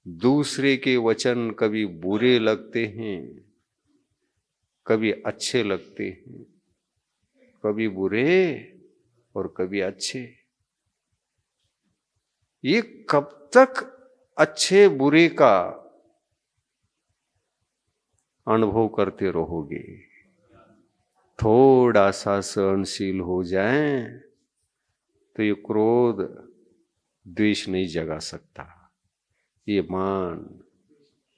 दूसरे के वचन कभी बुरे लगते हैं, कभी अच्छे लगते हैं, कभी बुरे और कभी अच्छे। ये कब तक अच्छे बुरे का अनुभव करते रहोगे? थोड़ा सा सहनशील हो जाएं तो ये क्रोध द्वेष नहीं जगा सकता, ये मान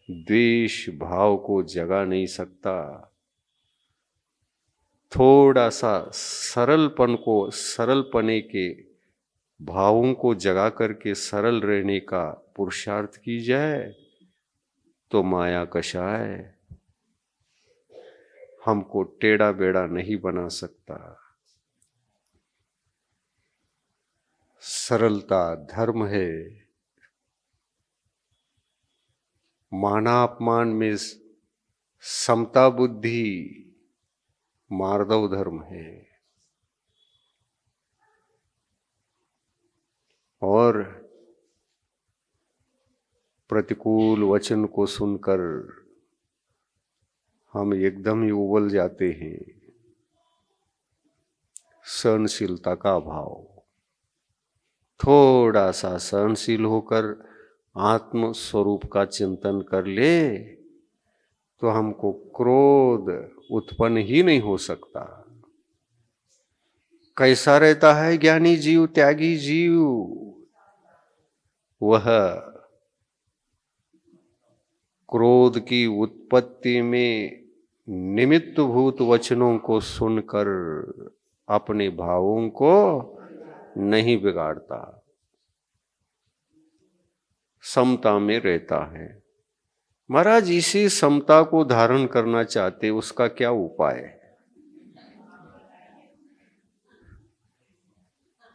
द्वेष भाव को जगा नहीं सकता। थोड़ा सा सरलपने के भावों को जगा करके सरल रहने का पुरुषार्थ की जाए तो माया कषाय हमको टेढ़ा बेड़ा नहीं बना सकता। सरलता धर्म है। मानापमान में समता बुद्धि मार्दव धर्म है। और प्रतिकूल वचन को सुनकर हम एकदम ही उबल जाते हैं। सहनशीलता का अभाव। थोड़ा सा सहनशील होकर आत्म स्वरूप का चिंतन कर ले तो हमको क्रोध उत्पन्न ही नहीं हो सकता। कैसा रहता है ज्ञानी जीव, त्यागी जीव? वह क्रोध की उत्पत्ति में निमित्तभूत वचनों को सुनकर अपने भावों को नहीं बिगाड़ता, समता में रहता है। महाराज, इसी समता को धारण करना चाहते, उसका क्या उपाय है?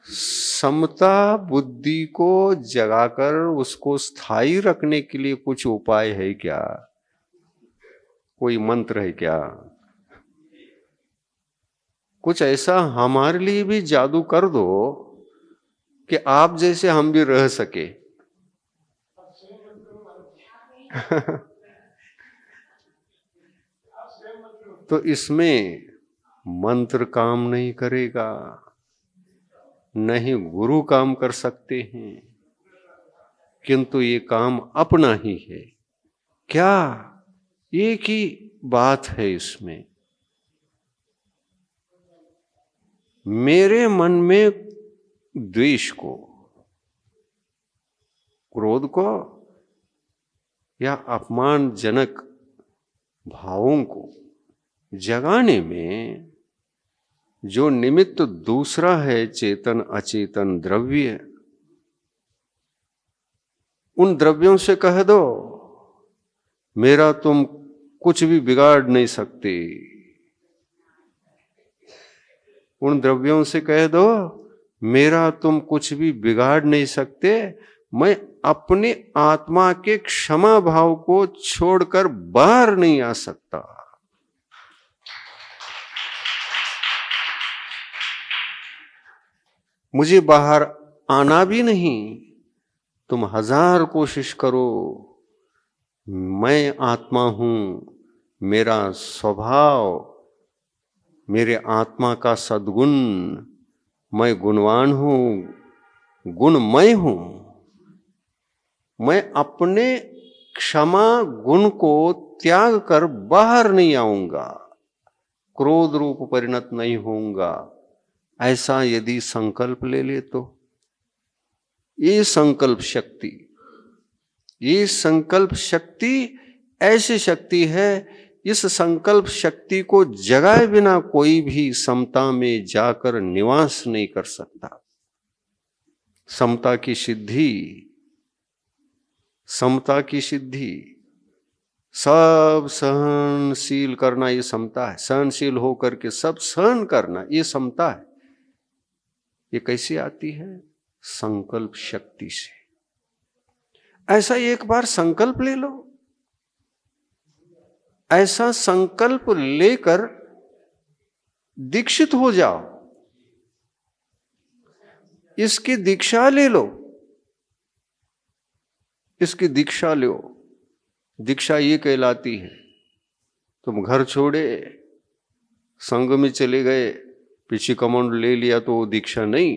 समता बुद्धि को जगाकर उसको स्थायी रखने के लिए कुछ उपाय है क्या? कोई मंत्र है क्या? कुछ ऐसा हमारे लिए भी जादू कर दो कि आप जैसे हम भी रह सके। तो इसमें मंत्र काम नहीं करेगा, नहीं गुरु काम कर सकते हैं, किंतु ये काम अपना ही है। क्या? एक ही बात है इसमें, मेरे मन में द्वेष को, क्रोध को या अपमानजनक भावों को जगाने में जो निमित्त दूसरा है, चेतन अचेतन द्रव्य, उन द्रव्यों से कह दो मेरा तुम कुछ भी बिगाड़ नहीं सकते। उन द्रव्यों से कह दो मेरा तुम कुछ भी बिगाड़ नहीं सकते, मैं अपने आत्मा के क्षमा भाव को छोड़कर बाहर नहीं आ सकता। मुझे बाहर आना भी नहीं, तुम 1000 कोशिश करो, मैं आत्मा हूं, मेरा स्वभाव, मेरे आत्मा का सद्गुण, मैं गुणवान हूं, गुणमय हूं। मैं अपने क्षमा गुण को त्याग कर बाहर नहीं आऊंगा, क्रोध रूप परिणत नहीं होऊंगा। ऐसा यदि संकल्प ले ले तो ये संकल्प शक्ति ऐसी शक्ति है, इस संकल्प शक्ति को जगाए बिना कोई भी समता में जाकर निवास नहीं कर सकता। समता की सिद्धि, सब सहनशील करना ये समता है। सहनशील होकर के सब सहन करना ये समता है। ये कैसे आती है? संकल्प शक्ति से। ऐसा एक बार संकल्प ले लो, ऐसा संकल्प लेकर दीक्षित हो जाओ, इसकी दीक्षा ले लो, इसकी दीक्षा लो। दीक्षा ये कहलाती है, तुम घर छोड़े, संघ में चले गए, पीछे कमांड ले लिया तो वो दीक्षा नहीं।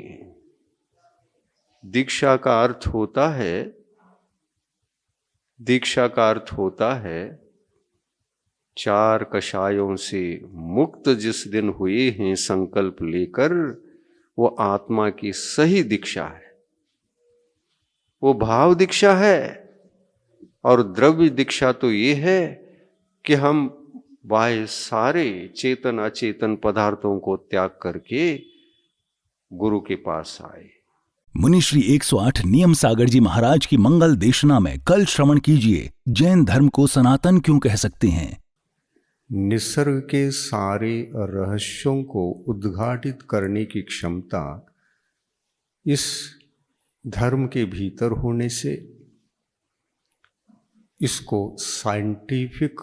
दीक्षा का अर्थ होता है 4 कषायों से मुक्त जिस दिन हुए हैं संकल्प लेकर, वो आत्मा की सही दीक्षा है, वो भाव दीक्षा है। और द्रव्य दीक्षा तो ये है कि हम बाह्य सारे चेतन अचेतन पदार्थों को त्याग करके गुरु के पास आए। मुनिश्री 108 नियम सागर जी महाराज की मंगल देशना में कल श्रवण कीजिए, जैन धर्म को सनातन क्यों कह सकते हैं। निसर्ग के सारे रहस्यों को उद्घाटित करने की क्षमता इस धर्म के भीतर होने से इसको साइंटिफिक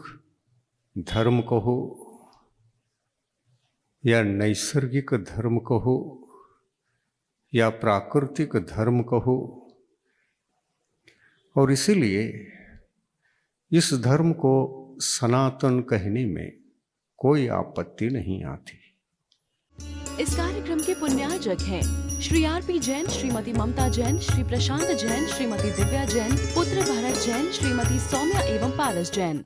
धर्म कहो या नैसर्गिक धर्म कहो या प्राकृतिक धर्म कहो, और इसीलिए इस धर्म को सनातन कहने में कोई आपत्ति नहीं आती। इस कार्यक्रम के पुण्यार्जक हैं श्री आर.पी. जैन, श्रीमती ममता जैन, श्री प्रशांत जैन, श्रीमती दिव्या जैन, पुत्र भरत जैन, श्रीमती सौम्या एवं पारस जैन।